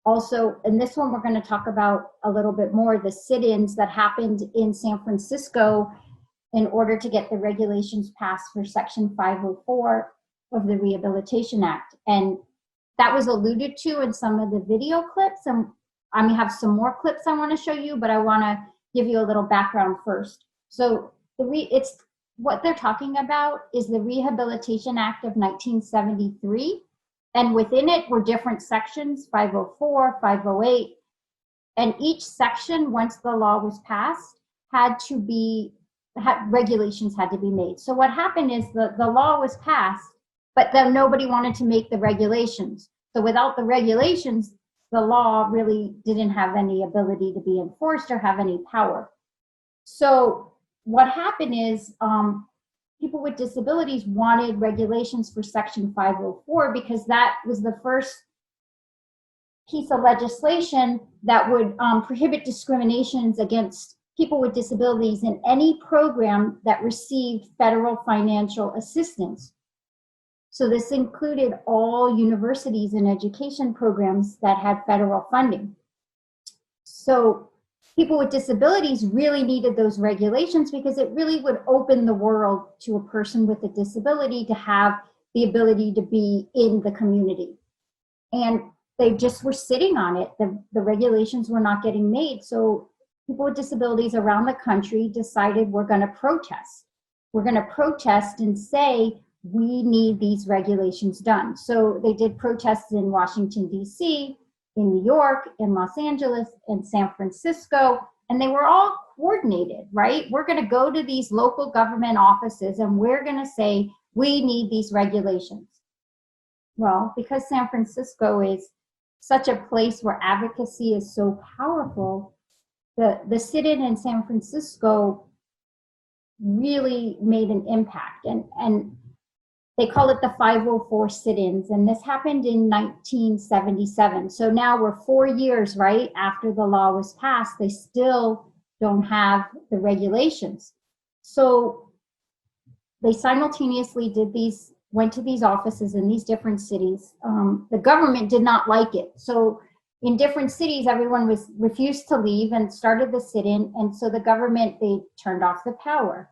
Also, and this one we're going to talk about a little bit more, the sit-ins that happened in San Francisco in order to get the regulations passed for Section 504 of the Rehabilitation Act. And that was alluded to in some of the video clips. And I may have some more clips I want to show you, but I want to give you a little background first. So it's what they're talking about is the Rehabilitation Act of 1973. And within it were different sections, 504, 508. And each section, once the law was passed, regulations had to be made. So what happened is the law was passed, but then nobody wanted to make the regulations. So without the regulations, the law really didn't have any ability to be enforced or have any power. So what happened is people with disabilities wanted regulations for Section 504 because that was the first piece of legislation that would prohibit discriminations against people with disabilities in any program that received federal financial assistance. So this included all universities and education programs that had federal funding. So people with disabilities really needed those regulations because it really would open the world to a person with a disability to have the ability to be in the community. And they just were sitting on it. The regulations were not getting made. So people with disabilities around the country decided we're going to protest. We're going to protest and say, we need these regulations done. So they did protests in Washington, D.C., in New York, in Los Angeles, in San Francisco, and they were all coordinated, right? We're going to go to these local government offices and we're going to say, we need these regulations. Well, because San Francisco is such a place where advocacy is so powerful, the sit-in in San Francisco really made an impact. And they call it the 504 sit-ins, and this happened in 1977. So now we're 4 years, right, after the law was passed. They still don't have the regulations. So they simultaneously went to these offices in these different cities. The government did not like it. So in different cities, everyone refused to leave and started the sit-in. And so the government, they turned off the power.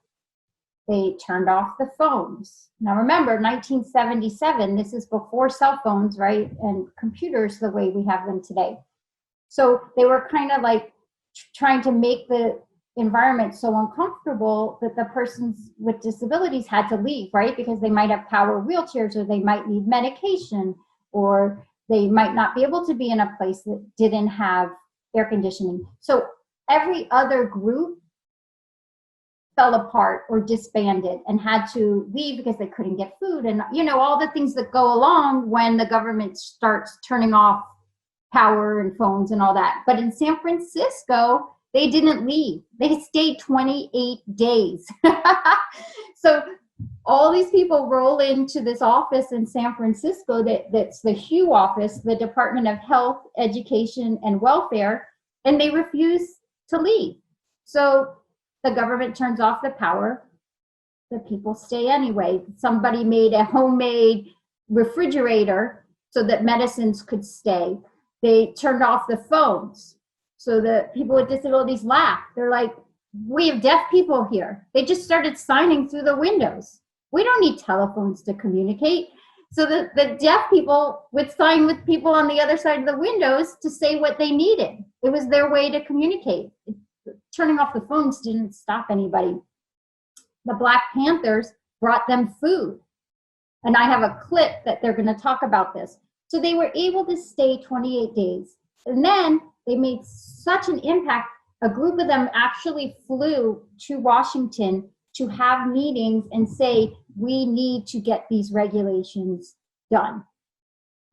They turned off the phones. Now remember, 1977, this is before cell phones, right? And computers the way we have them today. So they were kind of like trying to make the environment so uncomfortable that the persons with disabilities had to leave, right? Because they might have power wheelchairs, or they might need medication, or they might not be able to be in a place that didn't have air conditioning. So every other group fell apart or disbanded and had to leave because they couldn't get food and, you know, all the things that go along when the government starts turning off power and phones and all that. But in San Francisco, they didn't leave. They stayed 28 days. So all these people roll into this office in San Francisco that's the HUE office, the Department of Health, Education, and Welfare, and they refuse to leave. So the government turns off the power. The people stay anyway. Somebody made a homemade refrigerator so that medicines could stay. They turned off the phones. So the people with disabilities laughed. They're like, we have deaf people here. They just started signing through the windows. We don't need telephones to communicate. So the deaf people would sign with people on the other side of the windows to say what they needed. It was their way to communicate. turning off the phones didn't stop anybody. The Black Panthers brought them food. And I have a clip that they're going to talk about this. So they were able to stay 28 days. And then they made such an impact. A group of them actually flew to Washington to have meetings and say, we need to get these regulations done.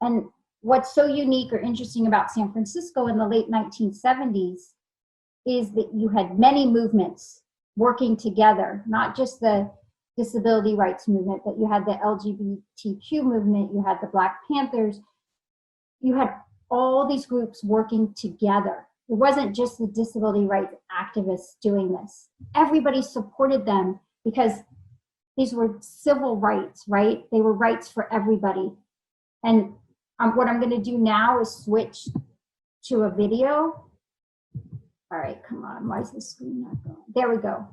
And what's so unique or interesting about San Francisco in the late 1970s is that you had many movements working together, not just the disability rights movement, but you had the LGBTQ movement, you had the Black Panthers, you had all these groups working together. It wasn't just the disability rights activists doing this. Everybody supported them because these were civil rights, right? They were rights for everybody. And what I'm going to do now is switch to a video. All right, come on. Why is the screen not going? There we go.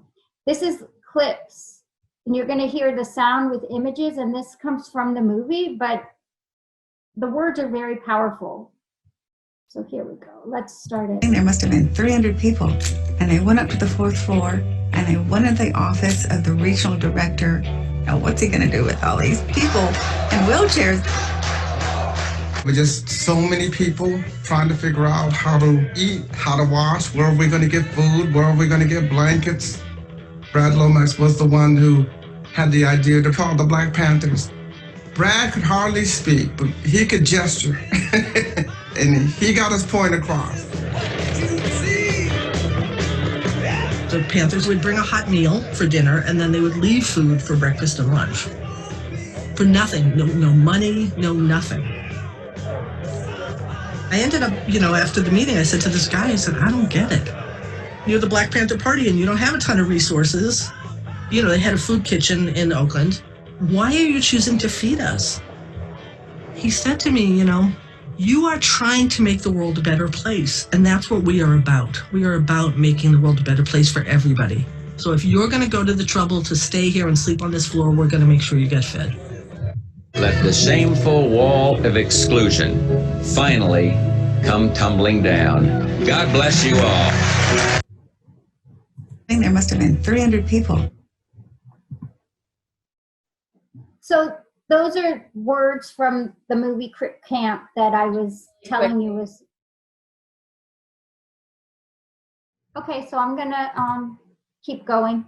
This is clips. And you're going to hear the sound with images. And this comes from the movie, but the words are very powerful. So here we go. Let's start it. There must have been 300 people. And I went up to the 4th floor and I went in the office of the regional director. Now, what's he going to do with all these people in wheelchairs? With just so many people trying to figure out how to eat, how to wash, where are we going to get food, where are we going to get blankets. Brad Lomax was the one who had the idea to call the Black Panthers. Brad could hardly speak, but he could gesture. And he got his point across. The Panthers would bring a hot meal for dinner, and then they would leave food for breakfast and lunch. For nothing, no money, no nothing. I ended up, after the meeting, I said to this guy, I said, I don't get it. You're the Black Panther Party and you don't have a ton of resources. They had a food kitchen in Oakland. Why are you choosing to feed us? He said to me, you are trying to make the world a better place, and that's what we are about. We are about making the world a better place for everybody. So if you're going to go to the trouble to stay here and sleep on this floor, we're going to make sure you get fed. Let the shameful wall of exclusion finally come tumbling down. God bless you all. There must have been 300 people. So those are words from the movie Crip Camp that I was telling you was. Okay, so I'm gonna keep going.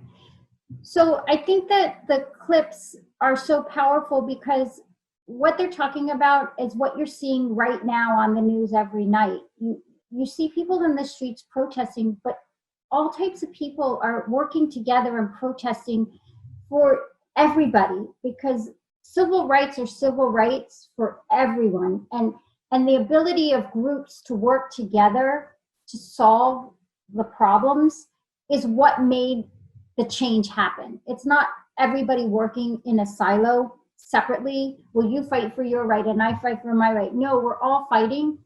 So I think that the clips are so powerful because what they're talking about is what you're seeing right now on the news every night. You see people in the streets protesting, but all types of people are working together and protesting for everybody, because civil rights are civil rights for everyone. And the ability of groups to work together to solve the problems is what made the change happen. It's not everybody working in a silo separately. Well, you fight for your right and I fight for my right. No, we're all fighting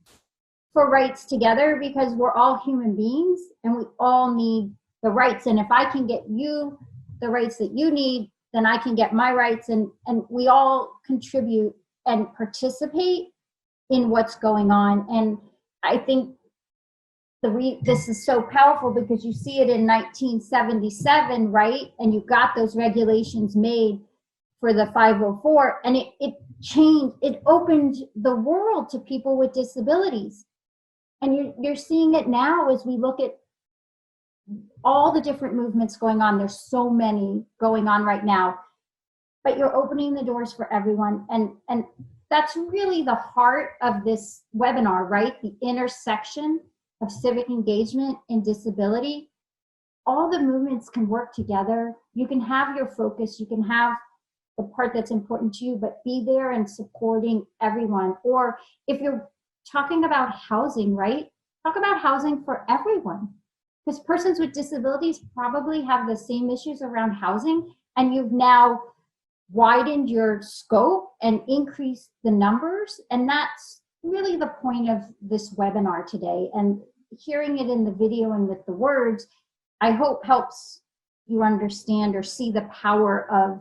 for rights together because we're all human beings and we all need the rights. And if I can get you the rights that you need, then I can get my rights, and we all contribute and participate in what's going on. And I think this is so powerful because you see it in 1977, right? And you got those regulations made for the 504, and it changed, it opened the world to people with disabilities. And you're seeing it now as we look at all the different movements going on. There's so many going on right now, but you're opening the doors for everyone. And that's really the heart of this webinar, right? The intersection of civic engagement and disability. All the movements can work together. You can have your focus, you can have the part that's important to you, but be there and supporting everyone. Or if you're talking about housing, right? Talk about housing for everyone. Because persons with disabilities probably have the same issues around housing, and you've now widened your scope and increased the numbers. And that's really the point of this webinar today. And hearing it in the video and with the words, I hope helps you understand or see the power of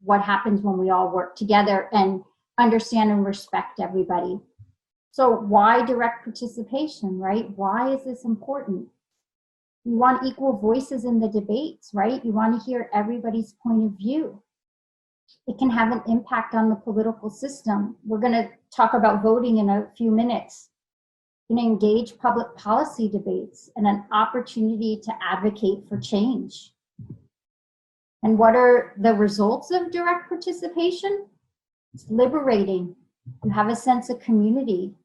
what happens when we all work together and understand and respect everybody. So why direct participation, right? Why is this important? You want equal voices in the debates, right? You want to hear everybody's point of view. It can have an impact on the political system. We're going to talk about voting in a few minutes. You can engage public policy debates and an opportunity to advocate for change. And what are the results of direct participation? It's liberating. You have a sense of community.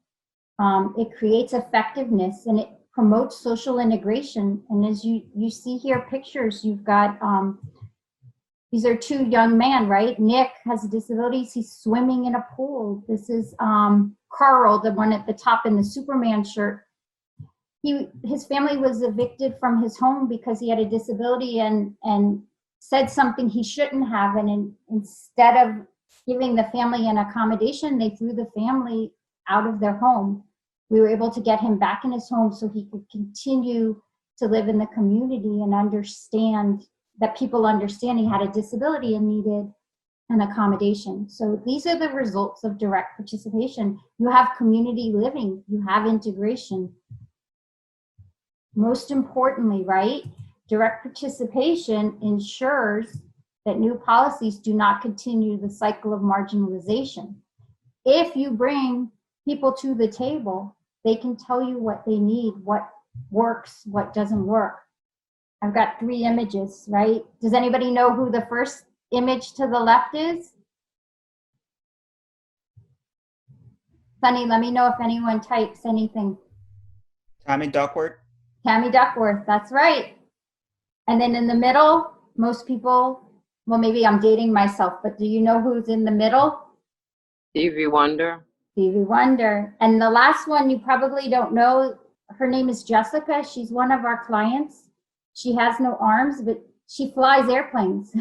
It creates effectiveness and it promotes social integration. And as you see here pictures, you've got, these are two young men, right? Nick has disabilities, he's swimming in a pool. This is Carl, the one at the top in the Superman shirt. His family was evicted from his home because he had a disability and said something he shouldn't have. And instead of giving the family an accommodation, they threw the family out of their home. We were able to get him back in his home so he could continue to live in the community and understand that people understand he had a disability and needed an accommodation. So these are the results of direct participation. You have community living, you have integration. Most importantly, right, direct participation ensures that new policies do not continue the cycle of marginalization. If you bring people to the table, they can tell you what they need, what works, what doesn't work. I've got 3 images, right? Does anybody know who the first image to the left is? Sunny, let me know if anyone types anything. Tammy Duckworth. Tammy Duckworth, that's right. And then in the middle, most people, well, maybe I'm dating myself, but do you know who's in the middle? Stevie Wonder. Stevie Wonder. And the last one you probably don't know, her name is Jessica. She's one of our clients. She has no arms, but she flies airplanes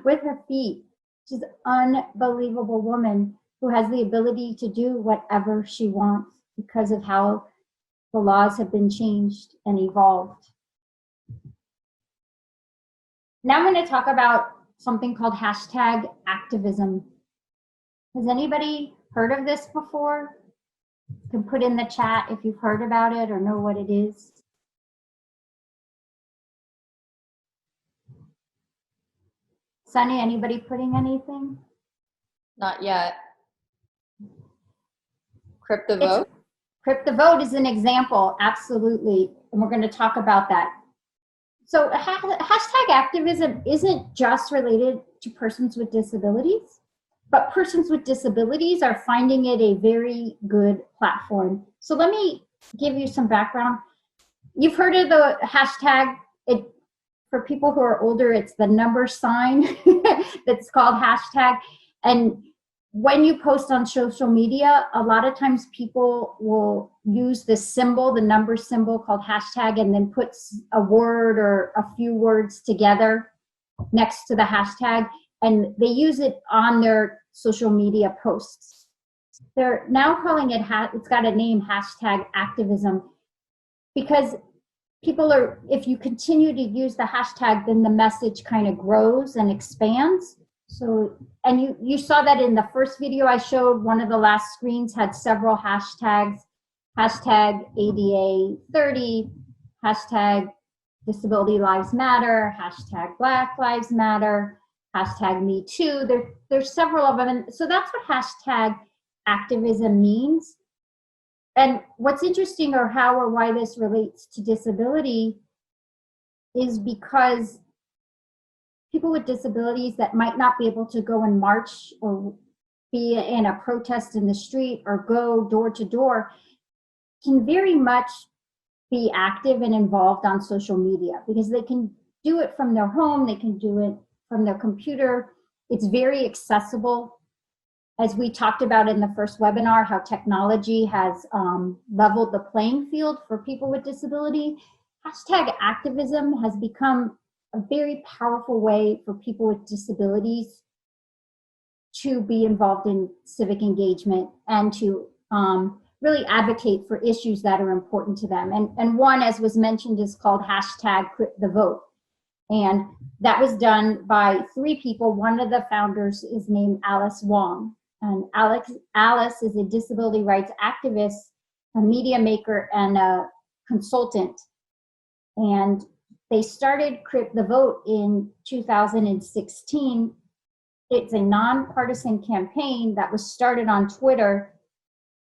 with her feet. She's an unbelievable woman who has the ability to do whatever she wants because of how the laws have been changed and evolved. Now I'm going to talk about something called hashtag activism. Has anybody heard of this before? You can put in the chat if you've heard about it or know what it is. Sunny, anybody putting anything? Not yet. Crip the Vote? Crip the Vote is an example, absolutely. And we're going to talk about that. So hashtag activism isn't just related to persons with disabilities, but persons with disabilities are finding it a very good platform. So let me give you some background. You've heard of the hashtag. For people who are older, it's the number sign that's called hashtag. And when you post on social media, a lot of times people will use this symbol, the number symbol called hashtag, and then put a word or a few words together next to the hashtag. And they use it on their social media posts. They're now calling it, it's got a name, hashtag activism, because people are, if you continue to use the hashtag, then the message kind of grows and expands. So, and you saw that in the first video I showed, one of the last screens had several hashtags, hashtag ADA 30, hashtag Disability Lives Matter, hashtag Black Lives Matter, hashtag Me Too. There's several of them. And so that's what hashtag activism means. And what's interesting, or how or why this relates to disability, is because people with disabilities that might not be able to go and march or be in a protest in the street or go door to door can very much be active and involved on social media, because they can do it from their home, they can do it from their computer. It's very accessible. As we talked about in the first webinar, how technology has leveled the playing field for people with disability. Hashtag activism has become a very powerful way for people with disabilities to be involved in civic engagement and to really advocate for issues that are important to them. And one, as was mentioned, is called hashtag Crip the Vote. And that was done by 3 people. One of the founders is named Alice Wong. And Alice is a disability rights activist, a media maker, and a consultant. And they started the vote in 2016. It's a nonpartisan campaign that was started on Twitter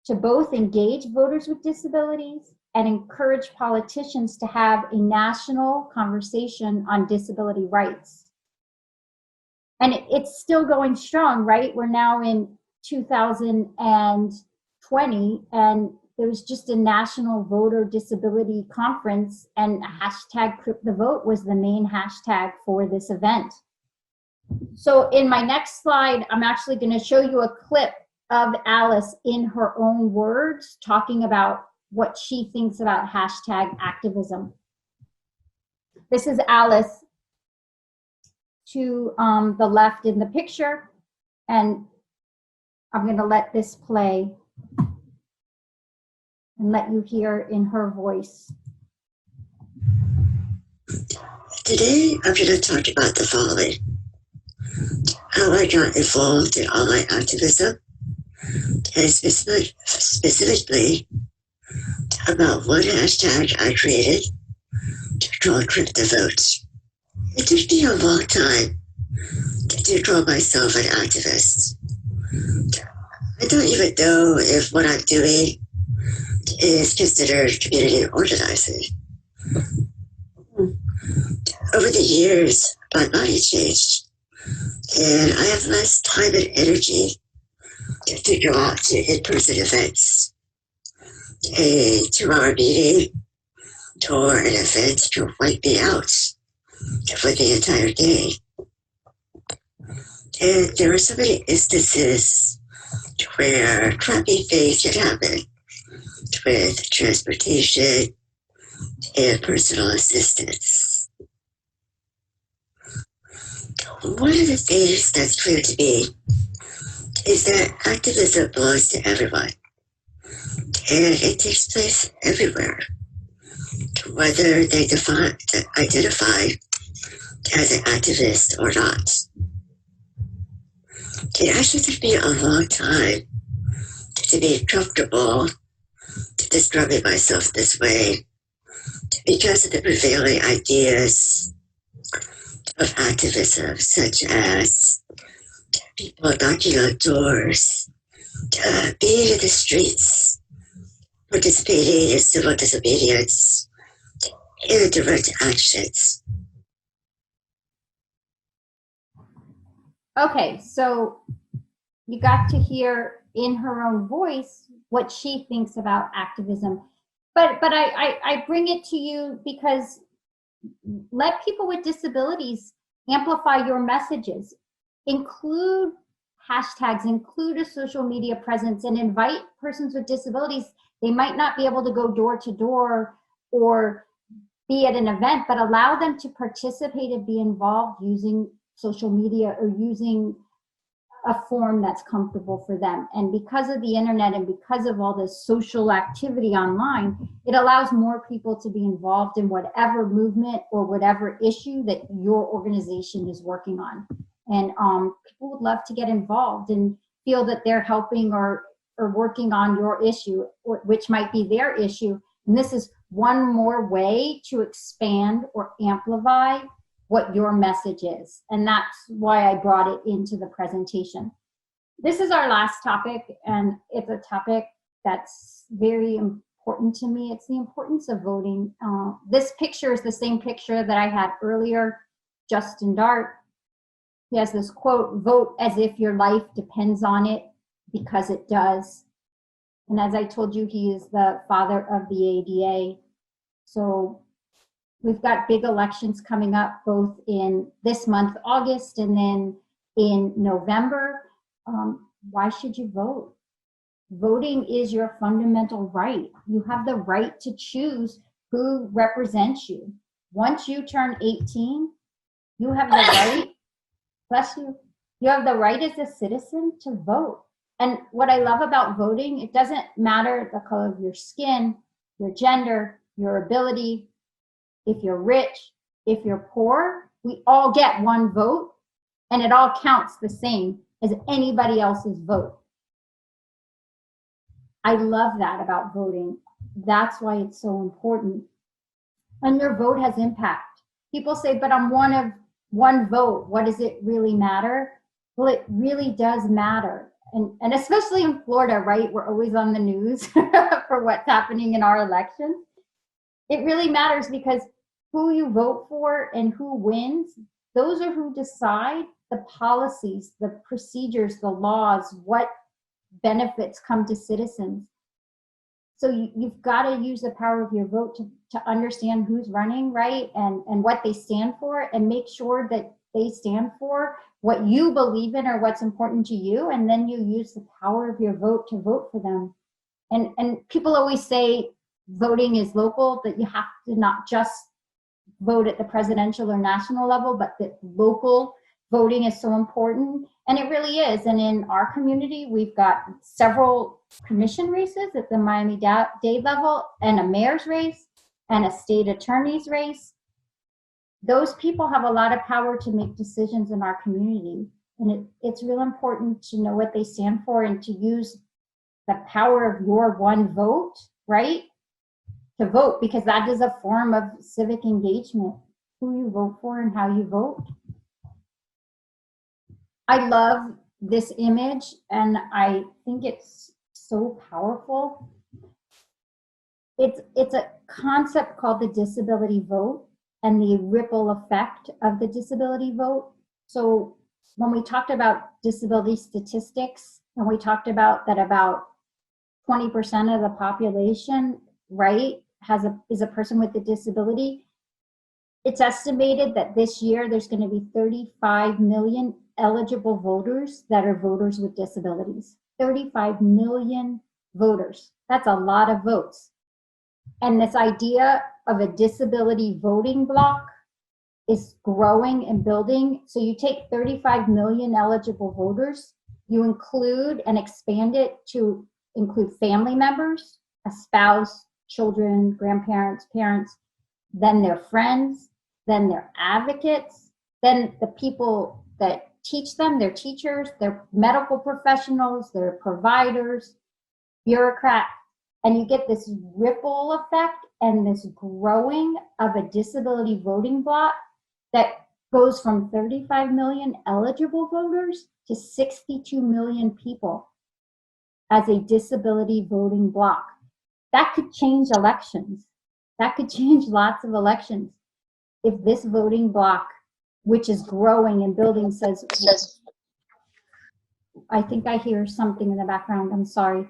to both engage voters with disabilities and encourage politicians to have a national conversation on disability rights. And it's still going strong, right? We're now in 2020, and there was just a national voter disability conference, and hashtag #CryptTheVote was the main hashtag for this event. So in my next slide, I'm actually going to show you a clip of Alice in her own words talking about what she thinks about hashtag activism. This is Alice to the left in the picture, and I'm going to let this play and let you hear in her voice. Today, I'm going to talk about the following: how I got involved in online activism, and specifically about one hashtag I created called #CryptTheVote. It took me a long time to call myself an activist. I don't even know if what I'm doing is considered community organizing. Over the years, my body changed, and I have less time and energy to go out to in-person events. A 2-hour meeting or an event could wipe me out for the entire day. And there are so many instances where crappy things can happen with transportation and personal assistance. One of the things that's clear to me is that activism belongs to everyone, and it takes place everywhere, whether they identify as an activist or not. It actually took me a long time to be comfortable describing myself this way because of the prevailing ideas of activism, such as people knocking on doors, being in the streets, participating in civil disobedience, and direct actions. Okay, so you got to hear in her own voice what she thinks about activism. But I bring it to you because let people with disabilities amplify your messages. Include hashtags, include a social media presence, and invite persons with disabilities. They might not be able to go door to door or be at an event, but allow them to participate and be involved using social media or using a form that's comfortable for them. And because of the internet and because of all this social activity online, it allows more people to be involved in whatever movement or whatever issue that your organization is working on. And people would love to get involved and feel that they're helping or working on your issue, which might be their issue. And this is one more way to expand or amplify what your message is. And that's why I brought it into the presentation. This is our last topic, and it's a topic that's very important to me. It's the importance of voting. This picture is the same picture that I had earlier, Justin Dart. He has this quote, "Vote as if your life depends on it, because it does." And as I told you, he is the father of the ADA. So we've got big elections coming up both in this month, August, and then in November. Why should you vote? Voting is your fundamental right. You have the right to choose who represents you. Once you turn 18, you have the right, bless you, you have the right as a citizen to vote. And what I love about voting, it doesn't matter the color of your skin, your gender, your ability, if you're rich, if you're poor, we all get one vote, and it all counts the same as anybody else's vote. I love that about voting. That's why it's so important. And your vote has impact. People say, but I'm one vote. What does it really matter? Well, it really does matter. And especially in Florida, right? We're always on the news for what's happening in our elections. It really matters because who you vote for and who wins, those are who decide the policies, the procedures, the laws, what benefits come to citizens. So you've got to use the power of your vote to understand who's running, right? And what they stand for, and make sure that they stand for what you believe in or what's important to you. And then you use the power of your vote to vote for them. And people always say voting is local, that you have to not just vote at the presidential or national level, but that local voting is so important. And it really is. And in our community, we've got several commission races at the Miami-Dade level, and a mayor's race, and a state attorney's race. Those people have a lot of power to make decisions in our community. And it's real important to know what they stand for and to use the power of your one vote, right? To vote, because that is a form of civic engagement, who you vote for and how you vote. I love this image, and I think it's so powerful. It's a concept called the disability vote and the ripple effect of the disability vote. So when we talked about disability statistics, and we talked about that about 20% of the population, right, is a person with a disability, it's estimated that this year there's going to be 35 million eligible voters that are voters with disabilities. 35 million voters. That's a lot of votes. And this idea of a disability voting block is growing and building. So you take 35 million eligible voters, you include and expand it to include family members, a spouse, children, grandparents, parents, then their friends, then their advocates, then the people that teach them, their teachers, their medical professionals, their providers, bureaucrats, and you get this ripple effect and this growing of a disability voting block that goes from 35 million eligible voters to 62 million people as a disability voting block. That could change elections. That could change lots of elections if this voting block, which is growing and building, says, I think I hear something in the background, I'm sorry.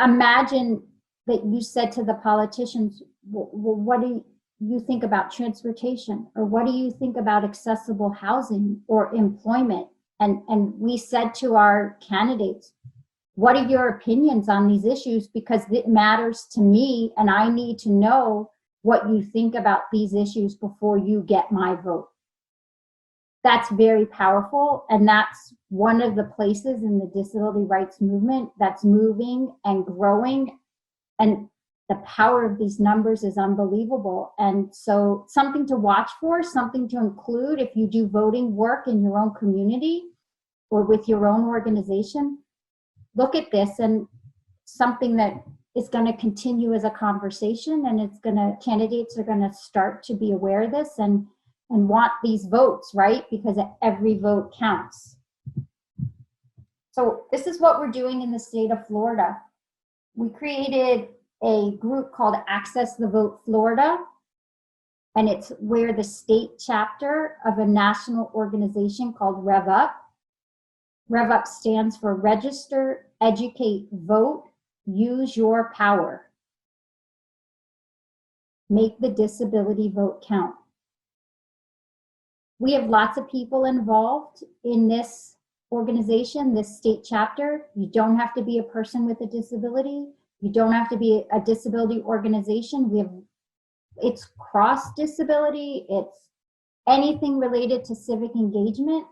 Imagine that you said to the politicians, well, what do you think about transportation? Or what do you think about accessible housing or employment? And we said to our candidates, what are your opinions on these issues? Because it matters to me, and I need to know what you think about these issues before you get my vote. That's very powerful, and that's one of the places in the disability rights movement that's moving and growing, and the power of these numbers is unbelievable. And so something to watch for, something to include if you do voting work in your own community or with your own organization. Look at this, and something that is going to continue as a conversation, and candidates are going to start to be aware of this and want these votes, right? Because every vote counts. So this is what we're doing in the state of Florida. We created a group called Access the Vote Florida, and it's where the state chapter of a national organization called Rev Up. Rev Up stands for Register, Educate, Vote, Use Your Power. Make the disability vote count. We have lots of people involved in this organization, this state chapter. You don't have to be a person with a disability. You don't have to be a disability organization. It's cross disability. It's anything related to civic engagement.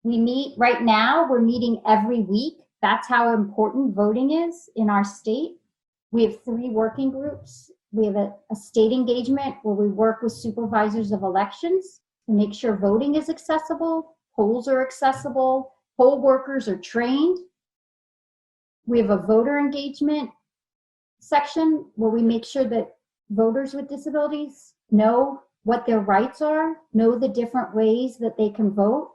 We meet right now, we're meeting every week. That's how important voting is in our state. We have 3 working groups. We have a state engagement where we work with supervisors of elections to make sure voting is accessible, polls are accessible, poll workers are trained. We have a voter engagement section where we make sure that voters with disabilities know what their rights are, know the different ways that they can vote,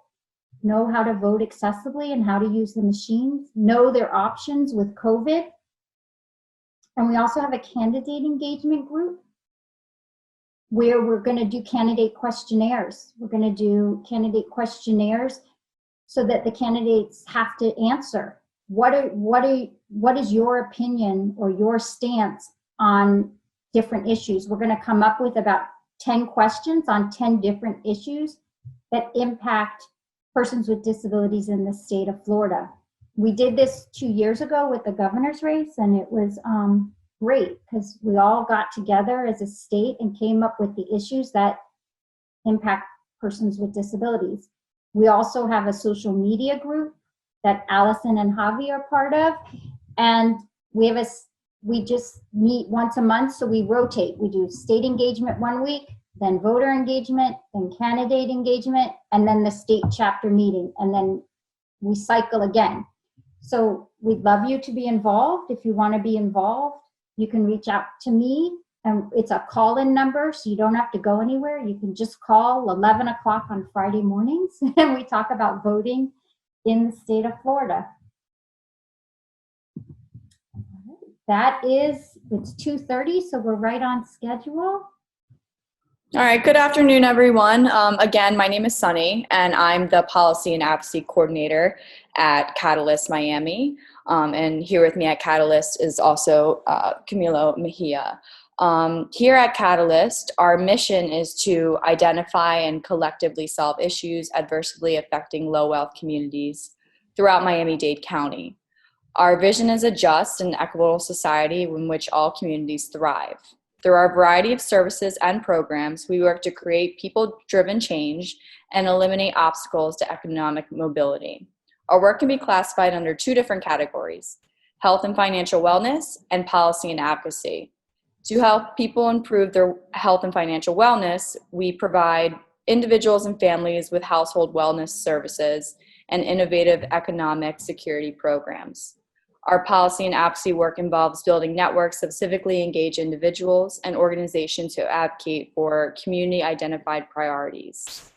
know how to vote accessibly and how to use the machines, know their options with COVID. And we also have a candidate engagement group where we're going to do candidate questionnaires. We're going to do candidate questionnaires so that the candidates have to answer. What is your opinion or your stance on different issues? We're going to come up with about 10 questions on 10 different issues that impact persons with disabilities in the state of Florida. We did this 2 years ago with the governor's race, and it was great because we all got together as a state and came up with the issues that impact persons with disabilities. We also have a social media group that Allison and Javi are part of, and we just meet once a month, so we rotate. We do state engagement 1 week, then voter engagement, then candidate engagement, and then the state chapter meeting, and then we cycle again. So we'd love you to be involved. If you want to be involved, you can reach out to me, and it's a call-in number, so you don't have to go anywhere. You can just call 11 o'clock on Friday mornings, and we talk about voting in the state of Florida. It's 2:30, so we're right on schedule. All right, good afternoon, everyone. Again, my name is Sunny, and I'm the Policy and Advocacy Coordinator at Catalyst Miami. And here with me at Catalyst is also Camilo Mejia. Here at Catalyst, our mission is to identify and collectively solve issues adversely affecting low-wealth communities throughout Miami-Dade County. Our vision is a just and equitable society in which all communities thrive. Through our variety of services and programs, we work to create people-driven change and eliminate obstacles to economic mobility. Our work can be classified under 2 different categories: health and financial wellness and policy and advocacy. To help people improve their health and financial wellness, we provide individuals and families with household wellness services and innovative economic security programs. Our policy and advocacy work involves building networks of civically engaged individuals and organizations who advocate for community-identified priorities.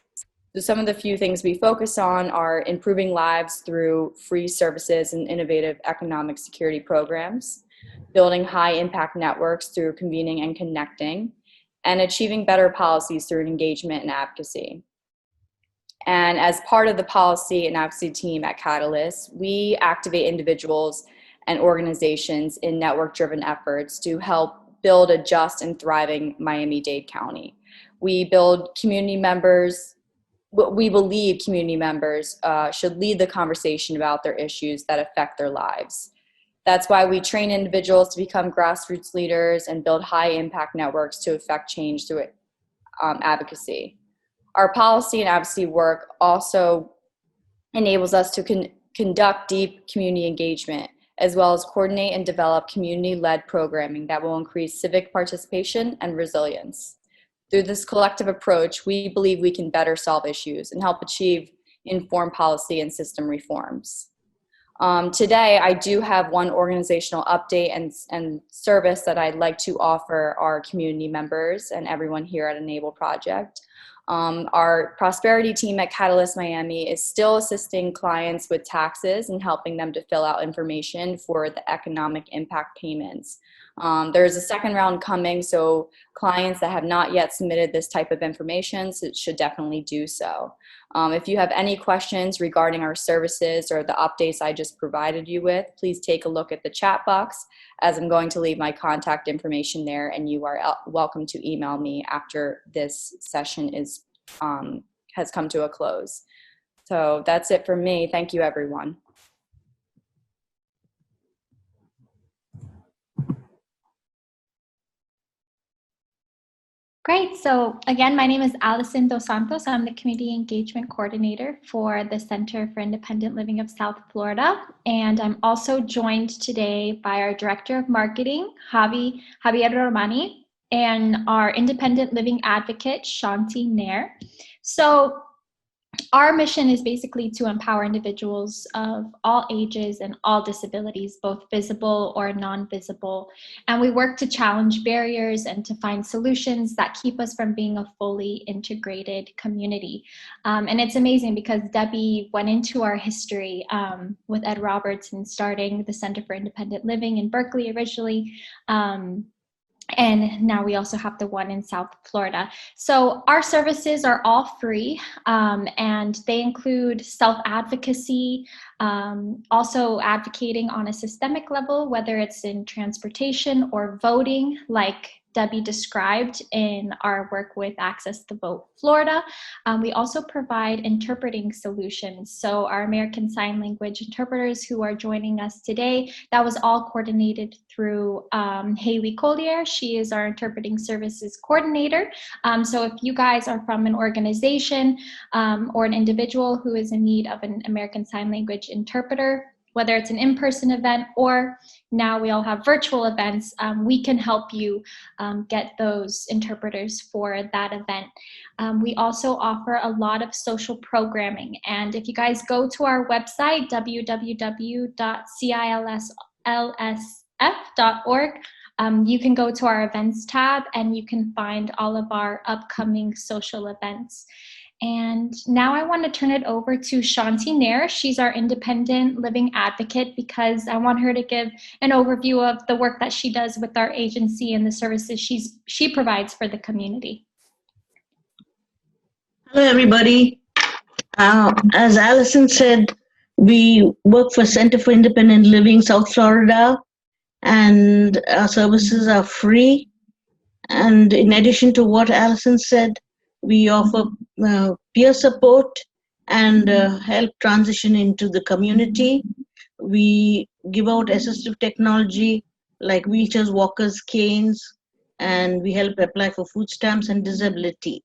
So some of the few things we focus on are improving lives through free services and innovative economic security programs, building high-impact networks through convening and connecting, and achieving better policies through engagement and advocacy. And as part of the policy and advocacy team at Catalyst, we activate individuals and organizations in network-driven efforts to help build a just and thriving Miami-Dade County. We build community members. We believe community members should lead the conversation about their issues that affect their lives. That's why we train individuals to become grassroots leaders and build high-impact networks to affect change through advocacy. Our policy and advocacy work also enables us to conduct deep community engagement, as well as coordinate and develop community-led programming that will increase civic participation and resilience. Through this collective approach, we believe we can better solve issues and help achieve informed policy and system reforms. Today, I do have one organizational update and service that I'd like to offer our community members and everyone here at Enable Project. Our prosperity team at Catalyst Miami is still assisting clients with taxes and helping them to fill out information for the economic impact payments. There's a second round coming, so clients that have not yet submitted this type of information should definitely do so. If you have any questions regarding our services or the updates I just provided you with, please take a look at the chat box, as I'm going to leave my contact information there, and you are welcome to email me after this session has come to a close. So that's it for me. Thank you, everyone. Great. So again, my name is Allison Dos Santos. I'm the Community Engagement Coordinator for the Center for Independent Living of South Florida. And I'm also joined today by our Director of Marketing, Javier Romani, and our Independent Living Advocate, Shanti Nair. So our mission is basically to empower individuals of all ages and all disabilities, both visible or non-visible. And we work to challenge barriers and to find solutions that keep us from being a fully integrated community. And it's amazing because Debbie went into our history with Ed Roberts and starting the Center for Independent Living in Berkeley originally. And now we also have the one in South Florida. So our services are all free, and they include self-advocacy, also advocating on a systemic level, whether it's in transportation or voting, like Debbie described in our work with Access to Vote Florida. We also provide interpreting solutions. So our American Sign Language interpreters who are joining us today, that was all coordinated through Haley Collier. She is our interpreting services coordinator. So if you guys are from an organization or an individual who is in need of an American Sign Language interpreter, whether it's an in-person event or now we all have virtual events, we can help you get those interpreters for that event. We also offer a lot of social programming. And if you guys go to our website, www.cilslsf.org, you can go to our events tab and you can find all of our upcoming social events. And now I want to turn it over to Shanti Nair. She's our independent living advocate because I want her to give an overview of the work that she does with our agency and the services she provides for the community. Hello, everybody. As Allison said, we work for Center for Independent Living, South Florida, and our services are free. And in addition to what Allison said, we offer peer support and help transition into the community. We give out assistive technology like wheelchairs, walkers, canes, and we help apply for food stamps and disability.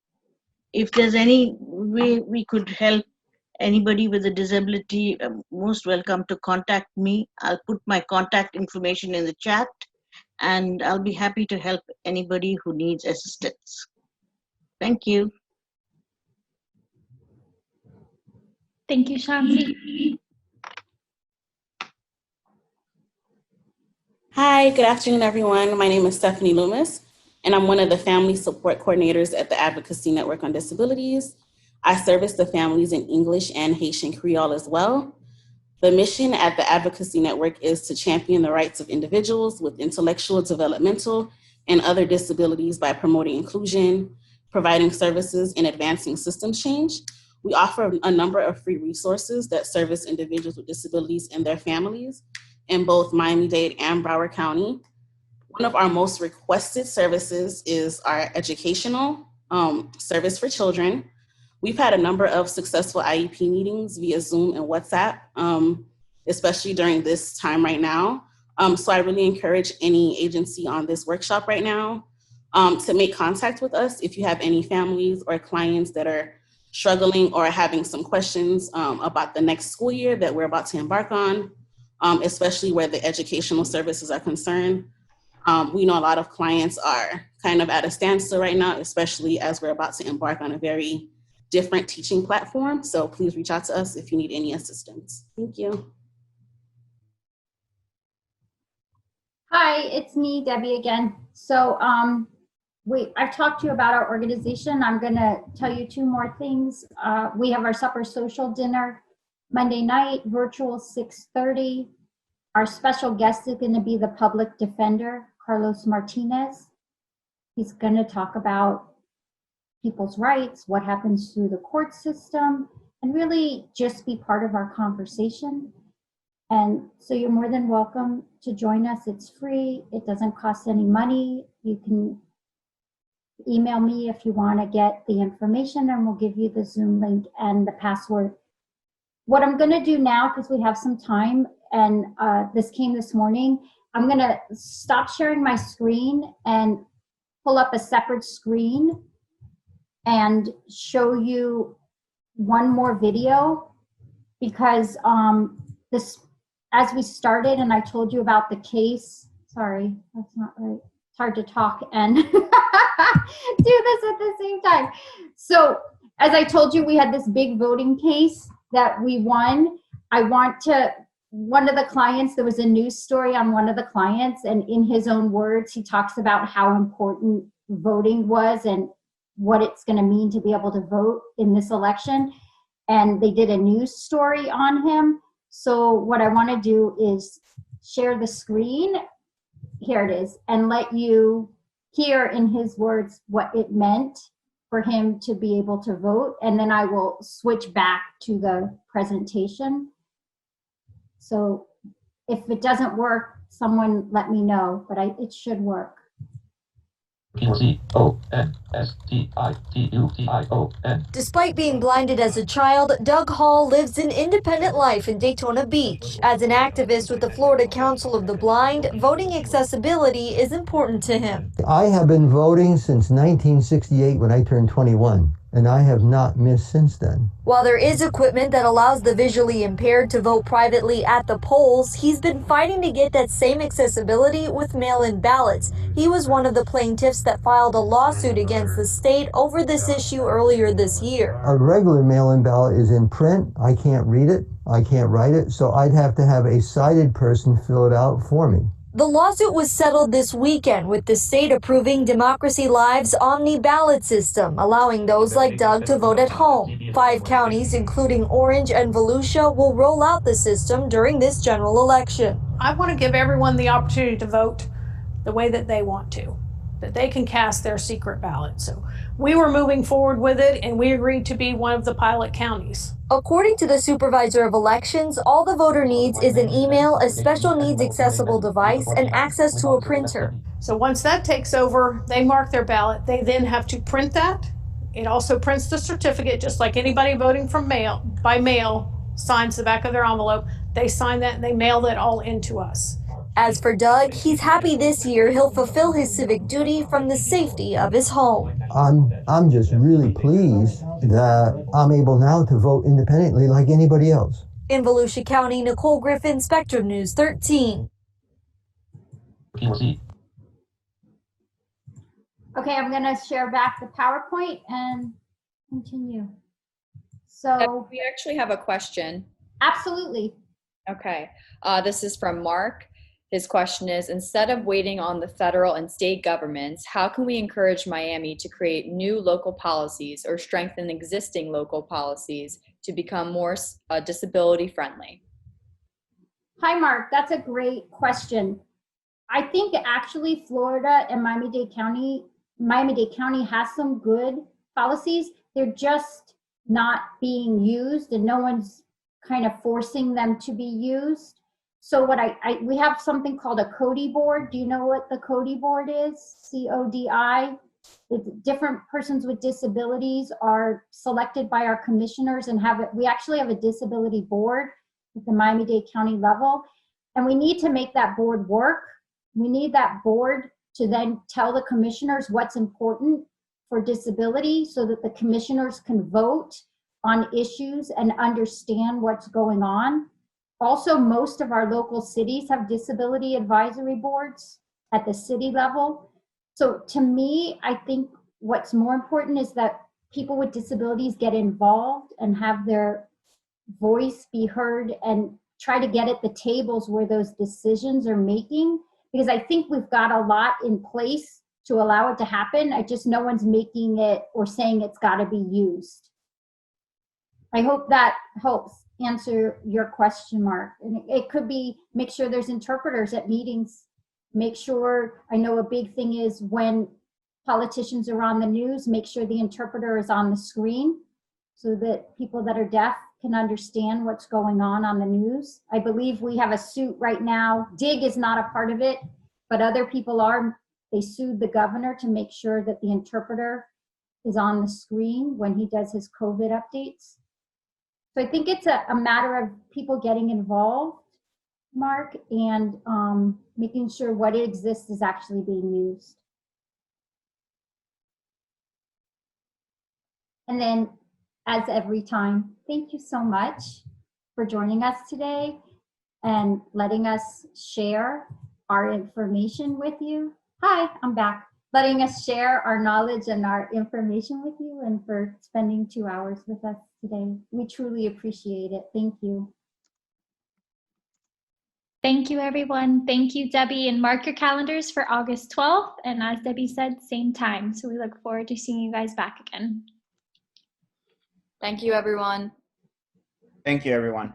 If there's any way we could help anybody with a disability, most welcome to contact me. I'll put my contact information in the chat, and I'll be happy to help anybody who needs assistance. Thank you. Thank you, Shanti. Hi, good afternoon, everyone. My name is Stephanie Loomis, and I'm one of the family support coordinators at the Advocacy Network on Disabilities. I service the families in English and Haitian Creole as well. The mission at the Advocacy Network is to champion the rights of individuals with intellectual, developmental, and other disabilities by promoting inclusion, providing services, and advancing systems change. We offer a number of free resources that service individuals with disabilities and their families in both Miami-Dade and Broward County. One of our most requested services is our educational service for children. We've had a number of successful IEP meetings via Zoom and WhatsApp, especially during this time right now. So I really encourage any agency on this workshop right now to make contact with us if you have any families or clients that are struggling or having some questions about the next school year that we're about to embark on, especially where the educational services are concerned. We know a lot of clients are kind of at a standstill right now, especially as we're about to embark on a very different teaching platform. So please reach out to us if you need any assistance. Thank you. Hi, it's me, Debbie again. So I've talked to you about our organization. I'm gonna tell you two more things. We have our supper social dinner Monday night, virtual 6:30. Our special guest is gonna be the public defender, Carlos Martinez. He's gonna talk about people's rights, what happens through the court system, and really just be part of our conversation. And so you're more than welcome to join us. It's free. It doesn't cost any money. You can email me if you want to get the information, and we'll give you the Zoom link and the password. What I'm going to do now, because we have some time, and this came this morning, I'm going to stop sharing my screen and pull up a separate screen and show you one more video, because this, as we started and I told you about the case, sorry, that's not right. It's hard to talk and do this at the same time. So as I told you, we had this big voting case that we won. One of the clients, there was a news story on one of the clients, and in his own words, he talks about how important voting was and what it's going to mean to be able to vote in this election. And they did a news story on him. So what I want to do is share the screen. Here it is, and let you hear in his words what it meant for him to be able to vote. And then I will switch back to the presentation. So if it doesn't work, someone let me know, but it should work. Despite being blinded as a child, Doug Hall lives an independent life in Daytona Beach. As an activist with the Florida Council of the Blind, voting accessibility is important to him. I have been voting since 1968 when I turned 21, and I have not missed since then. While there is equipment that allows the visually impaired to vote privately at the polls, he's been fighting to get that same accessibility with mail-in ballots. He was one of the plaintiffs that filed a lawsuit against the state over this issue earlier this year. A regular mail-in ballot is in print. I can't read it. I can't write it, so I'd have to have a sighted person fill it out for me. The lawsuit was settled this weekend with the state approving Democracy Live's Omni ballot system, allowing those like Doug to vote at home. 5 counties, including Orange and Volusia, will roll out the system during this general election. I want to give everyone the opportunity to vote the way that they want to, that they can cast their secret ballot. So we were moving forward with it, and we agreed to be one of the pilot counties. According to the supervisor of elections, all the voter needs is an email, a special needs accessible device, and access to a printer. So once that takes over, they mark their ballot. They then have to print that. It also prints the certificate, just like anybody voting by mail signs the back of their envelope. They sign that and they mail that all into us. As for Doug, he's happy this year he'll fulfill his civic duty from the safety of his home. I'm just really pleased that I'm able now to vote independently like anybody else. In Volusia County, Nicole Griffin, Spectrum News 13. Okay, I'm going to share back the PowerPoint and continue. So we actually have a question. Absolutely. Okay, this is from Mark. His question is, instead of waiting on the federal and state governments, how can we encourage Miami to create new local policies or strengthen existing local policies to become more disability friendly? Hi, Mark. That's a great question. I think actually Florida and Miami-Dade County has some good policies. They're just not being used, and no one's kind of forcing them to be used. So what we have something called a CODI board. Do you know what the CODI board is? CODI. Different persons with disabilities are selected by our commissioners and we actually have a disability board at the Miami-Dade County level. And we need to make that board work. We need that board to then tell the commissioners what's important for disability so that the commissioners can vote on issues and understand what's going on. Also, most of our local cities have disability advisory boards at the city level. So to me, I think what's more important is that people with disabilities get involved and have their voice be heard and try to get at the tables where those decisions are making, because I think we've got a lot in place to allow it to happen. No one's making it or saying it's got to be used. I hope that helps answer your question, Mark. And it could be make sure there's interpreters at meetings. Make sure, I know a big thing is when politicians are on the news, make sure the interpreter is on the screen so that people that are deaf can understand what's going on the news. I believe we have a suit right now. DIG is not a part of it, but other people are. They sued the governor to make sure that the interpreter is on the screen when he does his COVID updates. So I think it's a matter of people getting involved, Mark, and making sure what exists is actually being used. And then, as every time, thank you so much for joining us today and letting us share our information with you. Hi, I'm back. letting us share our knowledge and our information with you, and for spending 2 hours with us today. We truly appreciate it. Thank you. Thank you, everyone. Thank you, Debbie, and mark your calendars for August 12th. And as Debbie said, same time. So we look forward to seeing you guys back again. Thank you, everyone. Thank you, everyone.